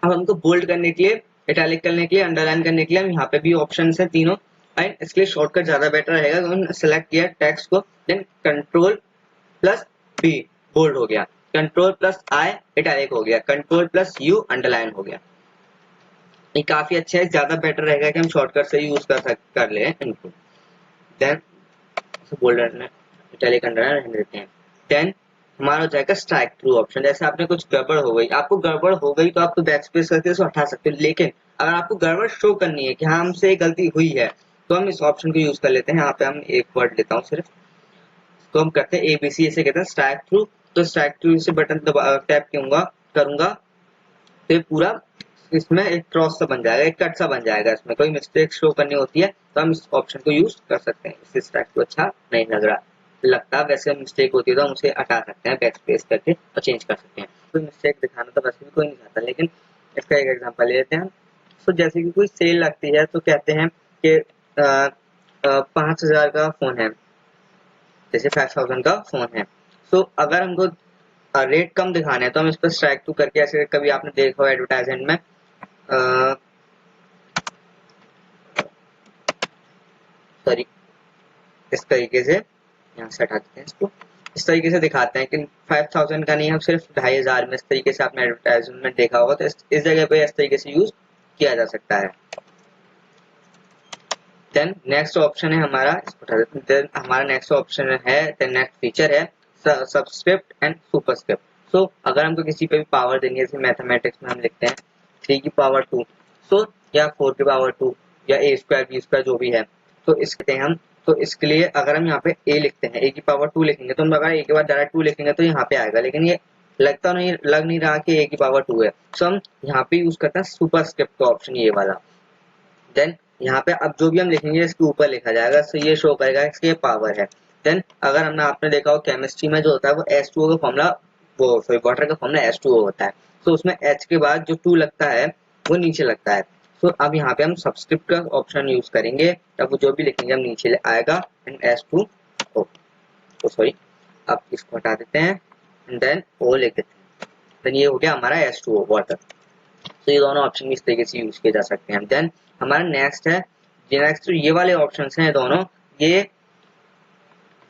अब हमको बोल्ड करने के लिए, इटैलिक करने के लिए, अंडरलाइन करने के लिए हम यहाँ पे भी ऑप्शन है तीनों, एंड इसके लिए शॉर्टकट ज्यादा बेटर रहेगा। तो सेलेक्ट किया टेक्स्ट को, then control plus B bold हो गया, कंट्रोल प्लस आई इटैलिक हो गया, कंट्रोल प्लस यू अंडरलाइन हो गया। ये काफी अच्छा है, ज्यादा बेटर रहेगा कि हम शॉर्टकट से यूज कर ले इनको। देन बोल्ड इटैलिक अंडरलाइन रहने देते हैं। देन हमारा हो जाएगा स्ट्राइक थ्रू ऑप्शन, जैसे आपने कुछ गड़बड़ हो गई, आपको गड़बड़ हो गई तो आप तो बैक स्पेस करके इसको हटा सकते हो, लेकिन अगर आपको गड़बड़ शो करनी है कि हाँ हमसे गलती हुई है, तो हम इस ऑप्शन को यूज कर लेते हैं। यहाँ पे हम एक वर्ड लेता हूँ सिर्फ, तो हम करते हैं एबीसी, इसे कहते हैं स्ट्राइक थ्रू। तो स्ट्राइक थ्रू से बटन टैप करूंगा तो पूरा इसमें एक क्रॉस सा बन जाएगा, एक कट सा बन जाएगा, इसमें कोई मिस्टेक शो करनी होती है तो हम इस ऑप्शन को यूज कर सकते हैं। इससे स्ट्राइक थ्रू अच्छा नहीं लगता, वैसे मिस्टेक होती है तो हम उसे हटा सकते हैं बैक स्पेस करके और चेंज कर सकते हैं। कोई मिस्टेक दिखाना तो वैसे भी कोई नहीं चाहता, लेकिन इसका एक एग्जांपल ले लेते हैं। तो जैसे कि कोई सेल लगती है तो कहते हैं कि 5000 का फोन है, जैसे 5000 का फोन है, तो अगर हमको रेट कम दिखाना है तो हम इस पर स्ट्राइक टू करके, ऐसे कभी आपने देखा हो एडवर्टाइजमेंट में, सॉरी इस तरीके से यहाँ से हटा देते हैं इसको, इस तरीके से दिखाते हैं कि 5000 का नहीं, हम सिर्फ 2500 में, इस तरीके से आपने एडवर्टाइजमेंट में देखा होगा, तो इस जगह पे इस तरीके से यूज किया जा सकता है। देन नेक्स्ट ऑप्शन है हमारा, इसको हटा देते हैं। देन हमारा नेक्स्ट ऑप्शन है, नेक्स्ट फीचर है सबस्क्रिप्ट एंड सुपरस्क्रिप्ट। सो अगर हमको किसी पे भी पावर देनी है, जैसे मैथमेटिक्स में हम लिखते हैं 3 की पावर 2, सो या 4 की पावर 2 या a स्क्वायर b स्क्वायर जो भी है, तो इसके हम, तो इसके लिए अगर हम यहाँ पे a लिखते हैं, a की पावर 2 लिखेंगे, तो हम अगर a के बाद डायरेक्ट 2 लिखेंगे तो यहाँ पे आएगा, लेकिन ये लग नहीं रहा कि a की पावर 2 है, सो हम यहाँ पे यूज करते हैं सुपरस्क्रिप्ट का ऑप्शन, ये वाला। देन यहाँ पे अब जो भी हम लिखेंगे इसके ऊपर लिखा जाएगा, तो ये शो करेगा इसके पावर है। देन अगर आपने देखा हो केमिस्ट्री में जो होता है वो H2O का फॉर्मूला, वो सॉरी वाटर का फॉर्मूला H2O होता है, तो उसमें H के बाद जो 2 लगता है वो नीचे लगता है। तो अब यहाँ पे हम सबस्क्रिप्ट का ऑप्शन यूज करेंगे, तब वो जो भी लिखेंगे हम नीचे आएगा, एंड H2O, तो सॉरी अब इसको हटा देते हैं, देन O लिख देते हैं, देन ये हो गया हमारा H2O वाटर। तो ये दोनों ऑप्शन इस तरीके से यूज किए जा सकते हैं। देन हमारा नेक्स्ट है, ये वाले ऑप्शंस हैं दोनों, ये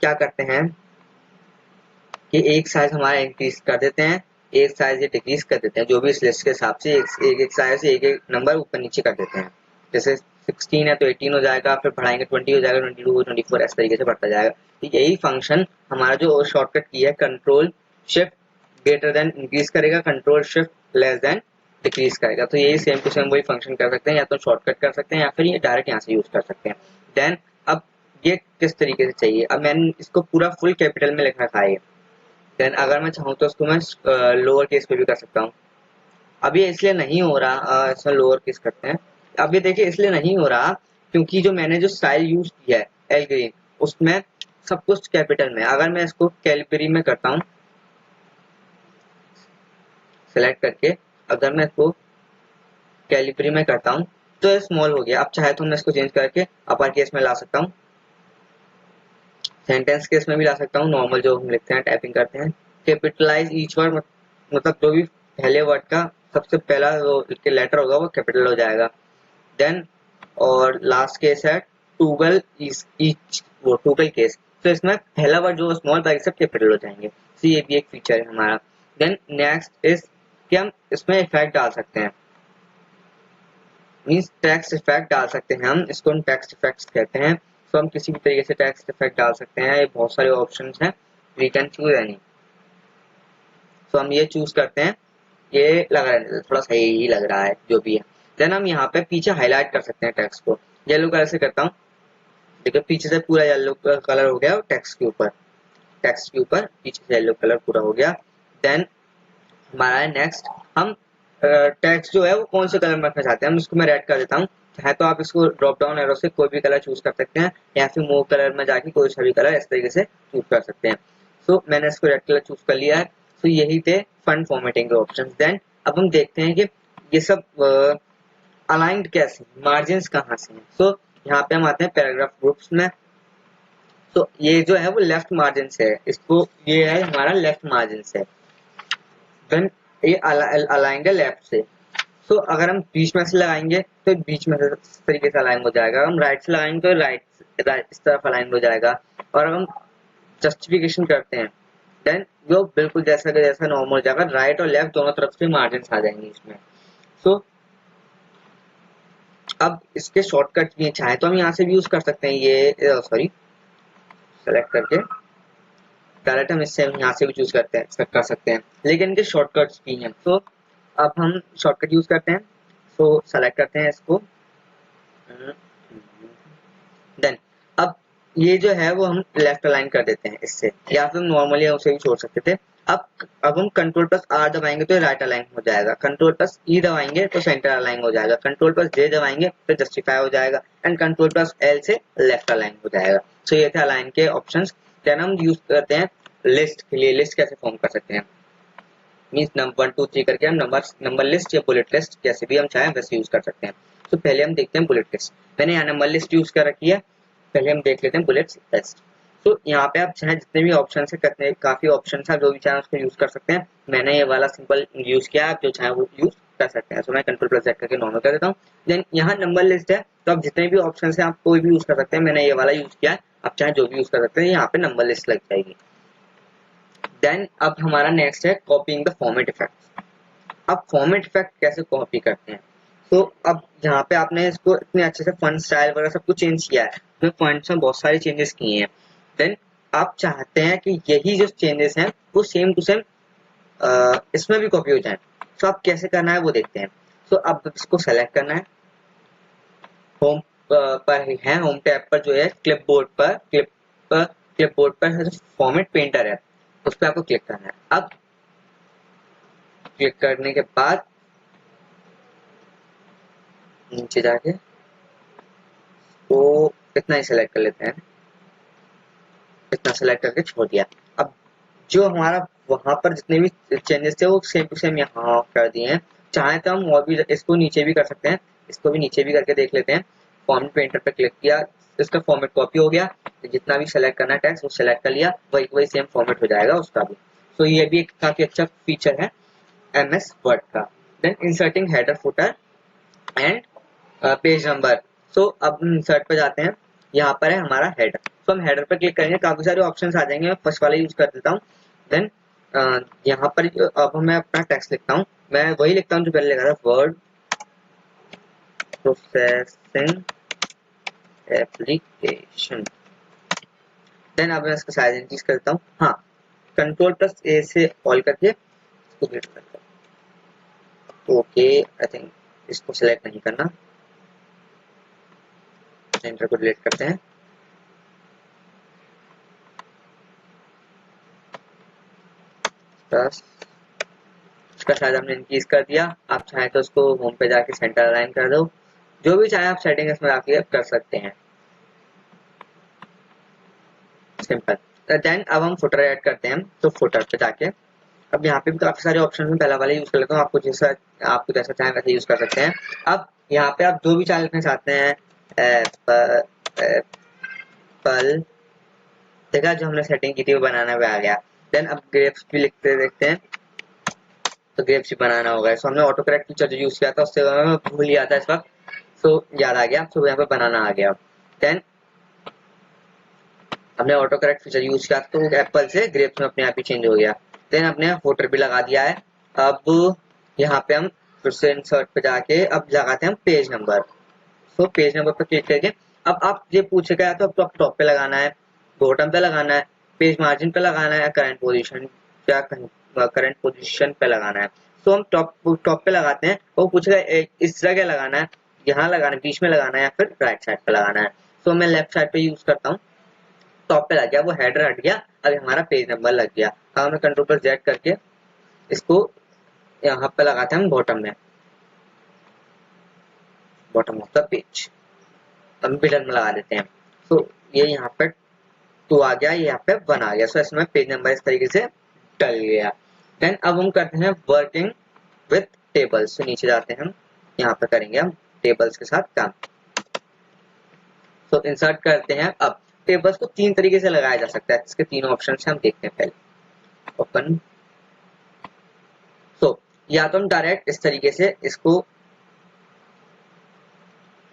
क्या करते हैं कि एक साइज हमारा इंक्रीज कर देते हैं, एक साइज ये डिक्रीज कर देते हैं, जो भी इस लिस्ट के हिसाब से एक साइज एक नंबर ऊपर नीचे कर देते हैं। जैसे 16 है तो 18 हो जाएगा, फिर बढ़ाएंगे 20 हो जाएगा, 22 24 इस तरीके से बढ़ता जाएगा। तो यही फंक्शन हमारा जो शॉर्टकट की है, control shift greater than increase करेगा, control shift less than decrease करेगा। तो यही सेम टू सेम वही फंक्शन कर सकते हैं, या तो शॉर्टकट कर सकते हैं या फिर ये डायरेक्ट यहाँ से यूज कर सकते हैं। देन अब ये किस तरीके से चाहिए, अब मैंने इसको पूरा फुल कैपिटल में लिख रखा है। देन अगर मैं चाहूँ तो उसको मैं लोअर केस पे भी कर सकता हूँ। अब ये इसलिए नहीं हो रहा, इसमें लोअर केस करते हैं। अब ये देखिए इसलिए नहीं हो रहा क्योंकि जो मैंने जो स्टाइल यूज किया है एल ग्रीन, उसमें सब कुछ कैपिटल में। अगर मैं इसको कैलिबरी में करता हूँ सेलेक्ट करके, अगर मैं इसको कैलिबरी में करता हूँ तो ये स्मॉल हो गया। अब चाहे तो मैं इसको चेंज करके अपर केस में ला सकता हूँ, सेंटेंस केस में भी ला सकता हूँ, नॉर्मल जो हम लिखते हैं टाइपिंग करते हैं। कैपिटलाइज ईच वर्ड, मतलब जो भी पहले वर्ड का सबसे पहला जो लेटर होगा वो कैपिटल हो जाएगा। देन और लास्ट केस है टूगल ईच, वो टूगल केस, तो इसमें पहला वर्ड जो स्मॉल बाइक सब कैपिटल हो जाएंगे। तो ये भी एक फीचर है हमारा। देन नेक्स्ट इज कि हम इसमें इफेक्ट डाल सकते हैं, मीन्स टेक्स्ट इफेक्ट डाल सकते हैं। हम इसको टेक्स्ट इफेक्ट्स कहते हैं। तो हम किसी भी तरीके से टेक्स्ट इफेक्ट डाल सकते हैं। ये बहुत सारे ऑप्शंस हैं, वी कैन चूज एनी। तो हम ये चूज करते हैं, ये लग रहा है थोड़ा सही ही लग रहा है जो भी है। देन हम यहाँ पे पीछे हाईलाइट कर सकते हैं टेक्स्ट को, येलो कलर से करता हूँ। देखिए पीछे से पूरा येलो कलर हो गया टेक्स्ट के ऊपर, टेक्स्ट के ऊपर पीछे से येलो कलर पूरा हो गया। देन हमारा है नेक्स्ट, हम टेक्स्ट जो है वो कौन से कलर में रखना चाहते हैं, हम इसको मैं रेड कर देता हूँ। चाहे तो आप इसको ड्रॉप डाउन एरो से कोई भी कलर चूज कर सकते हैं, या फिर मूव कलर में जाके कोई सा भी कलर इस तरीके से चूज कर सकते हैं। सो मैंने इसको रेड कलर चूज कर लिया है। तो यही थे फंड फॉर्मेटिंग के ऑप्शन। देन अब हम देखते हैं कि ये सब अलाइंड कैसे, मार्जिन कहाँ से हैं। सो यहाँ पे हम आते हैं पैराग्राफ ग्रुप्स में। तो ये जो है वो लेफ्ट मार्जिन से है, इसको ये है हमारा लेफ्ट मार्जिन से। देन ये अलाइंड है लेफ्ट से। तो अगर हम बीच में से लगाएंगे तो बीच में से इस तरीके से अलाइन हो जाएगा, हम राइट से लगाएंगे तो राइट इस तरफ अलाइन हो जाएगा। और अगर हम जस्टिफिकेशन करते हैं देन वो बिल्कुल जैसा का जैसा नॉर्मल हो जाएगा, राइट और लेफ्ट दोनों तरफ से मार्जिन आ जाएंगे इसमें। सो अब इसके शॉर्टकट भी चाहे तो हम यहाँ से भी यूज कर सकते हैं, ये सॉरी सेलेक्ट करके डायरेक्ट हम इससे यहाँ से भी चूज करते हैं कर सकते हैं, लेकिन इनके शॉर्टकट्स भी हैं। तो अब हम शॉर्टकट यूज करते हैं। तो सेलेक्ट करते हैं इसको। देन अब ये जो है वो हम लेफ्ट अलाइन कर देते हैं इससे, या फिर नॉर्मली उसे भी छोड़ सकते थे। अब हम कंट्रोल प्लस आर दबाएंगे तो राइट अलाइन हो जाएगा, कंट्रोल प्लस ई दबाएंगे तो सेंटर अलाइन हो जाएगा, कंट्रोल प्लस जे दबाएंगे तो जस्टिफाई हो जाएगा, एंड कंट्रोल प्लस एल से लेफ्ट अलाइन हो जाएगा। तो ये थे अलाइन के ऑप्शंस। देन हम यूज करते हैं लिस्ट के लिए। लिस्ट कैसे फॉर्म कर सकते हैं, मीन्स नंबर 1 2 3 करके हम नंबर लिस्ट या बुलेट लिस्ट जैसे भी हम चाहें वैसे यूज कर सकते हैं। तो पहले हम देखते हैं बुलेट लिस्ट। मैंने यहाँ नंबर लिस्ट यूज कर रखी है, पहले हम देख लेते हैं बुलेट लिस्ट। तो यहाँ पे आप चाहे जितने भी ऑप्शन है करते हैं, काफी ऑप्शन है, जो भी चाहे उसको यूज कर सकते हैं। मैंने ये वाला सिंपल यूज किया, आप जो चाहे वो यूज कर सकते हैं। तो मैं कंट्रोल प्लस जेड करके नॉर्मल कर देता हूँ। देन यहाँ नंबर लिस्ट है, तो आप जितने भी ऑप्शन है आप कोई भी यूज कर सकते हैं। मैंने ये वाला यूज किया है, आप चाहे जो भी यूज कर सकते हैं, यहाँ पे नंबर लिस्ट लग जाएगी। देन अब हमारा नेक्स्ट है कॉपीइंग द फॉर्मेट इफेक्ट। अब फॉर्मेट इफेक्ट कैसे कॉपी करते हैं, तो अब यहाँ पे आपने इसको इतने अच्छे से फॉन्ट स्टाइल वगैरह सब कुछ चेंज किया है, तो फॉन्ट्स में बहुत सारे चेंजेस किए हैं। देन आप चाहते हैं कि यही जो चेंजेस हैं वो सेम टू सेम इसमें भी कॉपी हो जाए। तो आप कैसे करना है वो देखते हैं। तो अब इसको सेलेक्ट करना है, होम पर ही है, होम टैब पर जो है क्लिपबोर्ड पर है जो फॉर्मेट पेंटर है उस पर आपको क्लिक करना है। अब क्लिक करने के बाद नीचे जाके तो इतना ही सेलेक्ट कर लेते हैं, इतना सेलेक्ट करके छोड़ दिया। अब जो हमारा वहां पर जितने भी चेंजेस थे वो सेम टू सेम यहाँ कर दिए हैं। चाहे तो हम और भी इसको नीचे भी कर सकते हैं, इसको भी नीचे भी करके देख लेते हैं। फॉर्मेट पेंटर पे क्लिक किया, इसका फॉर्मेट कॉपी हो गया, तो जितना भी सेलेक्ट करना है टेक्स्ट वो सेलेक्ट कर लिया, वही सेम फॉर्मेट हो जाएगा उसका भी। तो ये भी एक काफी अच्छा फीचर है एमएस वर्ड का। Then inserting header footer and page number. So अब इंसर्ट पे जाते हैं, यहाँ पर है हमारा हेडर। तो हम हेडर पर क्लिक करेंगे, काफी सारे ऑप्शन आ जाएंगे। मैं फर्स्ट वाला यूज कर देता हूँ। देन यहाँ पर अब मैं अपना टेक्स्ट लिखता हूँ, मैं वही लिखता हूँ जो पहले लिखा था, वर्ड प्रोसेसिंग एप्लीकेशन। देन अब मैं इसका साइज इंक्रीज करता हूँ, हाँ कंट्रोल प्लस ए से ऑल करके इसको क्लिक करता हूँ। तो ओके, आई थिंक इसको सिलेक्ट नहीं करना, एंटर को डिलीट करते हैं। बस इसका साइज हमने इंक्रीज कर दिया। आप चाहें तो उसको होम पे जाके सेंटर अलाइन कर दो, जो भी चाहे आप सेटिंग इसमें आके कर सकते हैं, सिंपल। देन अब हम फुटर ऐड करते हैं, तो फुटर पे जाके अब यहाँ पे भी काफी सारे ऑप्शन में पहला वाला यूज कर लेता हूँ, आपको जैसा चाहे वैसे यूज कर सकते हैं। अब यहाँ पे आप जो भी चाहे लिखना चाहते हैं, एप्पल, देखा जो हमने सेटिंग की थी वो बनाना भी आ गया। देन अब ग्रेप्स भी लिखते देखते हैं, तो ग्रेप्स भी बनाना होगा। सो हमने ऑटो करेक्ट फीचर जो यूज किया था उससे मैं भूल गया था इस वक्त, सो याद आ गया, सो यहाँ पे बनाना आ गया। देन हमने ऑटो करेक्ट फीचर यूज किया तो एप्पल से ग्रेप्स में अपने आप ही चेंज हो गया। देन हमने फुटर भी लगा दिया है। अब यहाँ पे हम फिर से इंसर्ट पे जाके अब लगाते हैं हम page number. So page number पर क्लिक करके अब आप ये पूछेगा तो आपको टॉप पे लगाना है, बॉटम पे लगाना है, पेज मार्जिन पे लगाना है, करंट पोजीशन या करंट पोजीशन पे लगाना है। सो हम टॉप पे लगाते हैं, वो पूछेगा इस जगह लगाना है, यहाँ लगाना है, बीच में लगाना है या फिर राइट साइड पे लगाना है। सो मैं लेफ्ट साइड पे यूज करता हूँ, टॉप पे लग गया, वो हेडर हट गया, अब हमारा पेज नंबर लग गया। अब हमें कंट्रोल पर जेड करके इसको यहाँ पे लगाते हैं हम बॉटम में, बॉटम ऑफ द पेज, हम मिडल में लगा देते हैं। तो ये यहाँ पे 2 आ गया, ये यहाँ पे 1 आ गया। सो इसमें पेज नंबर इस तरीके से डल गया। देन अब हम करते हैं वर्किंग विथ टेबल्स, तो नीचे जाते हैं हम, यहाँ पे करेंगे हम टेबल्स के साथ काम। तो इंसर्ट करते हैं। अब टेबल्स को 3 तरीके से लगाया जा सकता है, इसके 3 ऑप्शन हम देखते हैं। पहले ओपन, तो या तो हम डायरेक्ट इस तरीके से इसको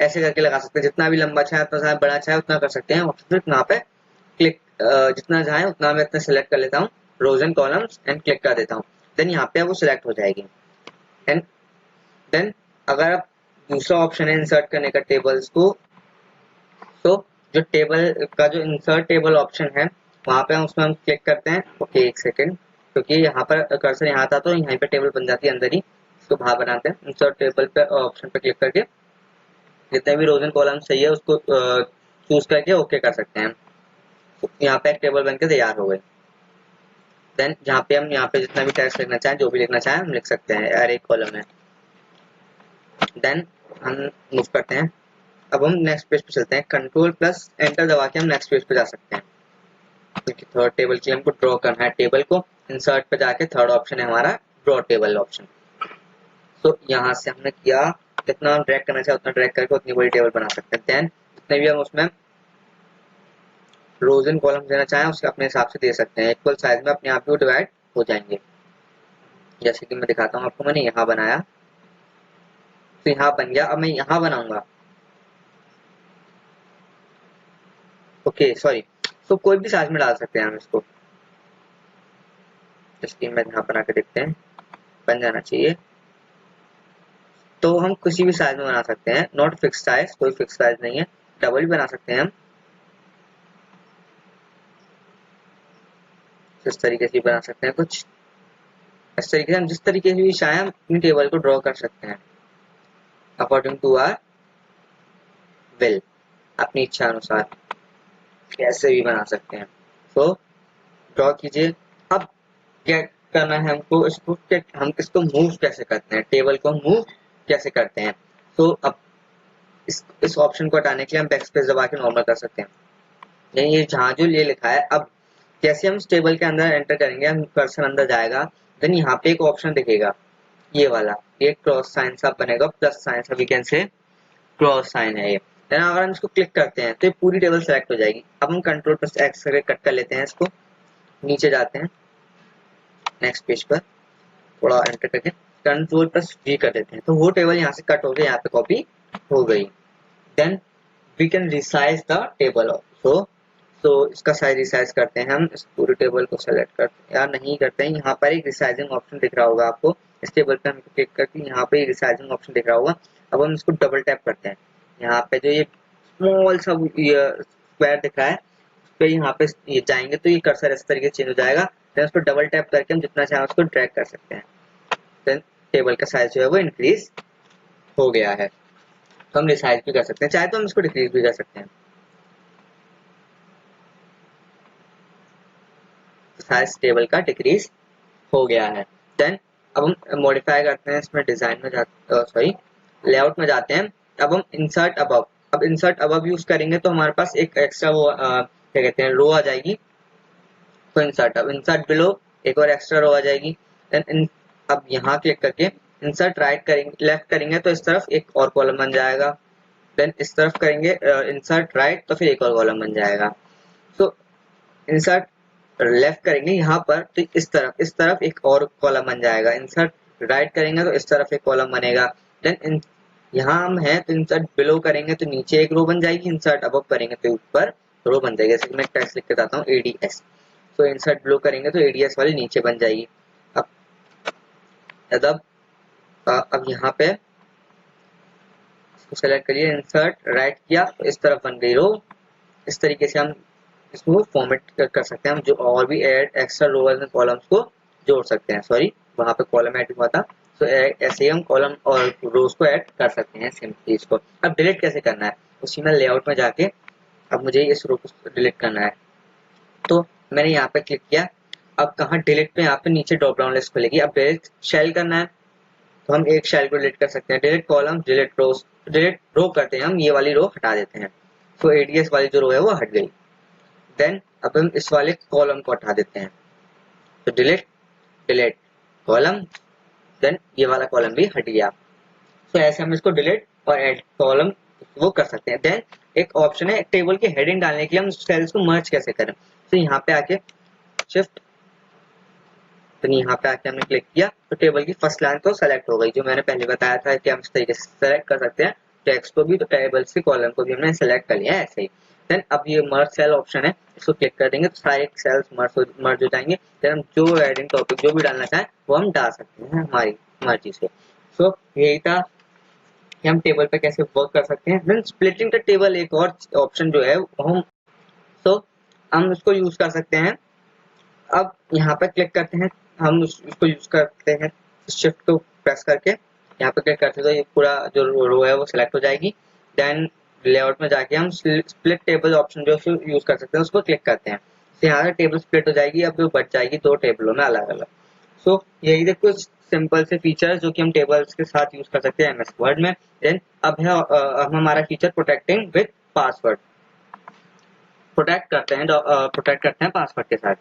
ऐसे करके लगा सकते हैं, जितना भी लंबा चाहे उतना चाहे, बड़ा चाहे उतना कर सकते हैं। फिर यहाँ पे क्लिक, जितना चाहे उतना मैं इतना सेलेक्ट कर लेता हूँ, रोज एंड कॉलम्स, एंड क्लिक कर देता हूँ। देन यहाँ पे वो सिलेक्ट हो जाएगी। एंड देन अगर आप दूसरा ऑप्शन है इंसर्ट करने का टेबल्स को, तो जो टेबल का जो इंसर्ट टेबल ऑप्शन है वहां पे उसमें हम क्लिक करते हैं। ओके एक सेकेंड, क्योंकि यहाँ पर कर्सर यहाँ था तो यहाँ पे टेबल बन जाती है अंदर ही, इसको बाहर बनाते हैं। इंसर्ट टेबल पे ऑप्शन पे क्लिक करके जितने भी रोज एंड कॉलम चाहिए उसको चूज करके ओके कर सकते हैं। तो यहाँ पे एक टेबल बनकर तैयार हो गई। देन जहाँ पे हम यहाँ पे जितना भी टेक्स्ट लिखना चाहें, जो भी लिखना चाहें हम लिख सकते हैं, हर एक कॉलम में। देन हम मूव करते हैं। अब हम नेक्स्ट पेज पे चलते हैं, कंट्रोल प्लस एंटर दबा के हम नेक्स्ट पेज पे जा सकते हैं, क्योंकि थर्ड टेबल के लिए हमको ड्रॉ करना है टेबल को। इंसर्ट पे जाके थर्ड ऑप्शन है हमारा ड्रॉ टेबल ऑप्शन। तो यहाँ से हमने किया, जितना हम ड्रैग करना चाहे उतना ड्रैग करके उतनी बड़ी टेबल बना सकते हैं। देन जितने भी हम उसमें रोज एंड कॉलम देना चाहें उसके अपने हिसाब से दे सकते हैं, इक्वल साइज में अपने आप ही डिवाइड हो जाएंगे। जैसे कि मैं दिखाता हूँ आपको, मैंने यहाँ बनाया तो यहाँ बन गया। अब मैं यहाँ बनाऊंगा, ओके सॉरी, तो कोई भी साइज में डाल सकते हैं हम इसको। इसलिए मैं यहाँ बना के देखते हैं, बन जाना चाहिए। तो हम किसी भी साइज में बना सकते हैं, नॉट फिक्स साइज, कोई फिक्स साइज नहीं है। डबल भी बना सकते हैं हम, इस तरीके से बना सकते हैं, कुछ इस तरीके से हम जिस तरीके से भी चाहें हम अपनी टेबल को ड्रॉ कर सकते हैं अकॉर्डिंग टू आवर विल, अपनी इच्छा अनुसार कैसे भी बना सकते हैं। तो ड्रॉ कीजिए। अब क्या करना है हमको, इसको हम इसको मूव कैसे करते हैं, टेबल को मूव कैसे करते हैं। तो अब इस ऑप्शन को हटाने के लिए हम बैकस्पेस दबा के नॉर्मल कर सकते हैं। ये जहाँ जो ये लिखा है, अब जैसे हम इस टेबल के अंदर एंटर करेंगे, हम कर्सर अंदर जाएगा, देन यहाँ पे एक ऑप्शन दिखेगा ये वाला, ये क्रॉस साइन सा बनेगा, प्लस साइन सा, we can say cross sign है ये। देन अगर हम इसको क्लिक करते हैं तो ये पूरी टेबल सेलेक्ट हो जाएगी। अब हम कंट्रोल प्लस एक्स करके कट कर लेते हैं इसको, नीचे जाते हैं नेक्स्ट पेज पर, थोड़ा एंटर करके कंट्रोल प्लस वी कर देते हैं, तो वो टेबल यहाँ से कट हो गई, यहाँ पे कॉपी हो गई। Then we can resize the table also. तो इसका साइज रिसाइज करते हैं हम, इस पूरे टेबल को सेलेक्ट करते हैं, या नहीं करते हैं, यहाँ पर एक रिसाइजिंग ऑप्शन दिख रहा होगा आपको, इस टेबल पे हम क्लिक करके यहाँ पे रिसाइजिंग ऑप्शन दिख रहा होगा। अब हम इसको डबल टैप करते हैं, यहाँ पे जो ये स्मॉल सा स्क्वायर दिख रहा है उस पे यहाँ पे ये जाएंगे तो ये कर्सर इस तरीके से चेंज हो जाएगा। देन उस पर डबल टैप करके हम जितना चाहें उसको ड्रैग कर सकते हैं। देन टेबल का साइज जो है वो इंक्रीज हो गया है। तो हम रिसाइज भी कर सकते हैं, चाहे तो हम इसको डिक्रीज भी कर सकते हैं। साइज टेबल का डिक्रीज हो गया है। देन अब हम मॉडिफाई करते हैं, इसमें डिजाइन में जाते, सॉरी लेआउट में जाते हैं। अब हम इंसर्ट अबव, अब इंसर्ट अबव यूज करेंगे तो हमारे पास एक एक्स्ट्रा वो क्या कहते हैं, रो आ जाएगी। तो इंसर्ट, अब इंसर्ट बिलो एक और एक्स्ट्रा रो आ जाएगी। देन अब यहाँ क्लिक करके इंसर्ट राइट करेंगे, लेफ्ट करेंगे तो इस तरफ एक और कॉलम बन जाएगा। देन इस तरफ करेंगे इंसर्ट राइट तो फिर एक और कॉलम बन जाएगा। तो इंसर्ट लेफ्ट करेंगे यहाँ पर तो इस तरफ एक और कॉलम बन जाएगा। इंसर्ट राइट करेंगे तो इस तरफ एक कॉलम बनेगा। देन यहाँ हम हैं तो इंसर्ट बिलो करेंगे तो नीचे एक रो बन जाएगी, इंसर्ट अबव करेंगे तो ऊपर रो बन जाएगी। जैसे कि मैं टेक्स्ट लिख के बताता हूँ एडीएस, तो इंसर्ट बिलो करेंगे तो एडीएस वाली नीचे बन जाएगी। अब यहाँ पे सेलेक्ट करिए, इंसर्ट राइट किया तो इस तरफ बन गई रो। इस तरीके से हम इसको फॉर्मेट कर सकते हैं, हम जो और भी add extra rows and columns को जोड़ सकते हैं। सॉरी वहां पे कॉलम ऐड हुआ था, तो ऐसे ही हम कॉलम और रोज को ऐड कर सकते हैं सिंपली इसको। अब डिलीट कैसे करना है, उसी में लेआउट में जाके अब मुझे इस रो को डिलीट करना है। तो मैंने यहाँ पे क्लिक किया, अब कहाँ डिलीट पे, यहाँ पे नीचे ड्रॉप डाउन लिस्ट खुलेगी। अब डिलीट शेल करना है तो हम एक शेल को डिलीट कर सकते हैं। डिलीट कॉलम, डिलीट रोज, डिलीट रो करते हैं हम, ये वाली रो हटा देते हैं। तो एडीएस वाली जो रो है वो हट गई। देन अब हम इस वाले कॉलम को हटा देते हैं, तो डिलीट डिलीट कॉलम, देन ये वाला कॉलम भी हट गया। तो ऐसे हम इसको डिलीट और ऐड कॉलम वो कर सकते हैं। देन एक ऑप्शन है टेबल की हेडिंग डालने के लिए, हम सेल्स को मर्ज कैसे करें। तो यहाँ पे आके शिफ्ट, तो यहाँ पे आके हमने क्लिक किया तो टेबल की फर्स्ट लाइन तो सेलेक्ट हो गई, जो मैंने पहले बताया था कि हम इस तरीके से सेलेक्ट कर सकते हैं। टेक्स्ट को भी तो टेबल्स के कॉलम को भी हमने सेलेक्ट कर लिया है ऐसे ही। देन अब ये मर्ज सेल ऑप्शन है, इसको क्लिक कर देंगे तो सारे सेल्स मर्ज हो जाएंगे। देन हम जो हेडिंग टॉपिक जो भी डालना चाहें वो हम डाल सकते हैं हमारी मर्जी से। सो यही था कि हम टेबल पे कैसे वर्क कर सकते हैं। देन स्प्लिटिंग द टेबल एक और ऑप्शन जो है हम, तो हम उसको यूज कर सकते हैं। अब यहाँ पे क्लिक करते हैं, हम इसको यूज करते हैं, शिफ्ट को प्रेस करके यहाँ पे क्लिक करते हैं तो ये पूरा जो रो है वो सिलेक्ट हो जाएगी। देन लेआउट में जाके हम स्प्लिट टेबल ऑप्शन जो यूज कर सकते हैं उसको क्लिक करते हैं, तो यहाँ से टेबल स्प्लिट हो जाएगी। अब वो बच जाएगी दो टेबलों में अलग अलग। सो यही थे कुछ सिंपल से फीचर्स जो कि हम टेबल्स के साथ यूज कर सकते हैं एमएस वर्ड में। देन अब है हमारा feature protecting with password, protect करते हैं पासवर्ड के साथ।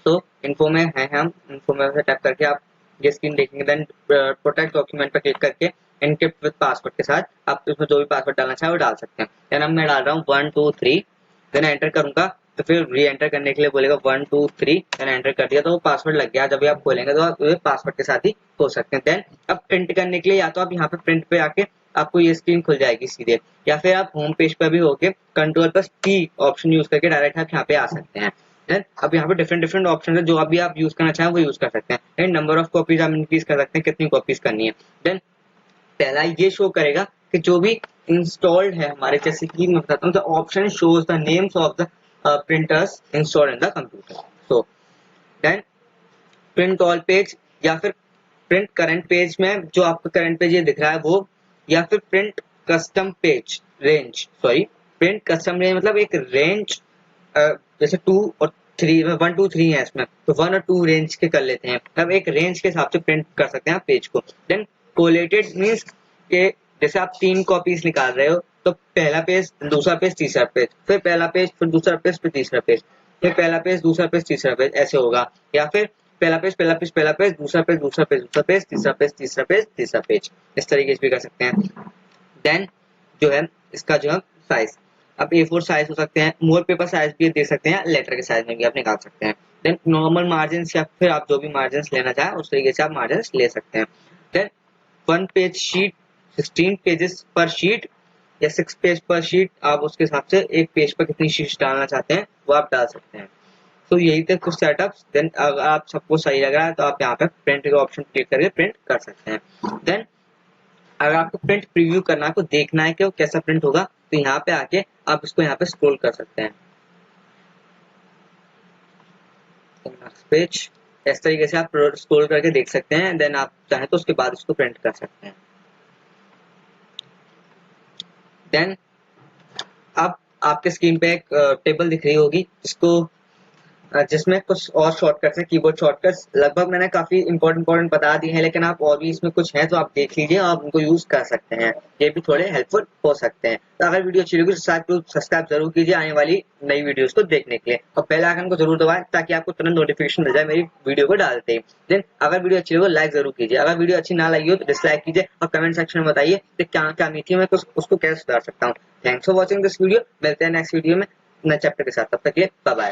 तो इन्फो में है, हम इन्फो में से टैप करके आप ये स्क्रीन देखेंगे। देन प्रोटेक्ट डॉक्यूमेंट पर क्लिक करके एनक्रिप्ट विद पासवर्ड के साथ आप इसमें जो भी पासवर्ड डालना चाहे वो डाल सकते हैं। देन अब मैं डाल रहा हूँ 1 2 3, देन एंटर करूंगा तो फिर री एंटर करने के लिए बोलेगा 1 2 3, देन एंटर कर दिया तो वो पासवर्ड लग गया। जब भी आप खोलेंगे तो आप पासवर्ड के साथ ही खोल सकते हैं। देन अब प्रिंट करने के लिए या तो आप यहाँ पे प्रिंट पे आके आपको ये स्क्रीन खुल जाएगी सीधे, या फिर आप होम पेज पर भी होके control plus T option use करके डायरेक्ट आप यहाँ पे आ सकते हैं। देन अब यहाँ पे डिफरेंट ऑप्शन है, जो अभी आप यूज करना चाहें वो यूज कर सकते हैं। देन नंबर ऑफ कॉपीज आप इंक्रीज कर सकते हैं, कितनी कॉपीज करनी है। देन पहला ये शो करेगा कि जो भी इंस्टॉल्ड है हमारे, जैसे कि मैं बताता हूँ, the option shows the names of the printers installed in the computer. So then print all page, या फिर प्रिंट करंट पेज में जो आपका करंट पेज ये दिख रहा है वो, या फिर print custom page range, sorry print custom range मतलब एक रेंज, जैसे 2 और 3 में 1 2 3 है इसमें, तो 1 और 2 रेंज के कर लेते हैं। अब एक रेंज के हिसाब से प्रिंट कर सकते हैं आप पेज को। देन कोलेटेड मीन्स के जैसे आप 3 कॉपीज निकाल रहे हो तो पहला पेज, दूसरा पेज, तीसरा पेज, फिर पहला पेज, फिर दूसरा पेज, फिर तीसरा पेज, फिर पहला पेज, दूसरा पेज, तीसरा पेज, ऐसे होगा। या फिर पहला पेज, पहला पेज, पहला पेज, दूसरा पेज, दूसरा पेज, दूसरा पेज, तीसरा पेज, तीसरा पेज, तीसरा पेज, इस तरीके से भी कर सकते हैं। देन जो है इसका जो है साइज, अब A4 साइज हो सकते हैं, मोर पेपर साइज भी दे सकते हैं, लेटर के साइज में भी आप निकाल सकते हैं। देन नॉर्मल मार्जिन या फिर आप जो भी मार्जिन लेना चाहें उस तरीके से आप मार्जिन ले सकते हैं। देन 1 पेज शीट, 16 पेजेस पर शीट या 6 पेज पर शीट, आप उसके हिसाब से एक पेज पर कितनी शीट डालना चाहते हैं वो आप डाल सकते हैं। तो यही थे कुछ सेटअप्स। देन अगर आप सबको सही लग रहा है तो आप यहाँ पे प्रिंट का ऑप्शन क्लिक करके प्रिंट कर सकते हैं। देन अगर आपको प्रिंट प्रीव्यू करना है, आपको देखना है कि वो कैसा प्रिंट होगा, तो यहाँ पे आके आप इसको यहाँ पे स्क्रॉल कर सकते हैं। नेक्स्ट पेज, इस तरीके से आप स्क्रॉल करके देख सकते हैं, देन आप चाहें तो उसके बाद उसको प्रिंट कर सकते हैं। देन अब आपके स्क्रीन पे एक टेबल दिख रही होगी जिसमें कुछ और शॉर्टकट्स हैं, कीबोर्ड शॉर्टकट्स। लगभग मैंने काफी इंपॉर्टेंट बता दिए हैं, लेकिन आप और भी इसमें कुछ हैं तो आप देख लीजिए, आप उनको यूज कर सकते हैं, ये भी थोड़े हेल्पफुल हो सकते हैं। तो अगर वीडियो अच्छी लगी तो सब्सक्राइब जरूर कीजिए आने वाली नई वीडियोस को देखने के लिए, और बेल आइकन को जरूर दबाएं ताकि आपको तुरंत नोटिफिकेशन मिल जाए मेरी वीडियो को डालते ही। देन अगर वीडियो अच्छी लगी लाइक जरूर कीजिए, अगर वीडियो अच्छी ना लगी हो तो डिसलाइक कीजिए, और कमेंट सेक्शन में बताइए कि क्या क्या नहीं थी, मैं उसको कैसे सुधार सकता हूँ। Thanks for watching this video, मिलते हैं नेक्स्ट वीडियो में नए चैप्टर के साथ, तब तक के लिए बाय बाय।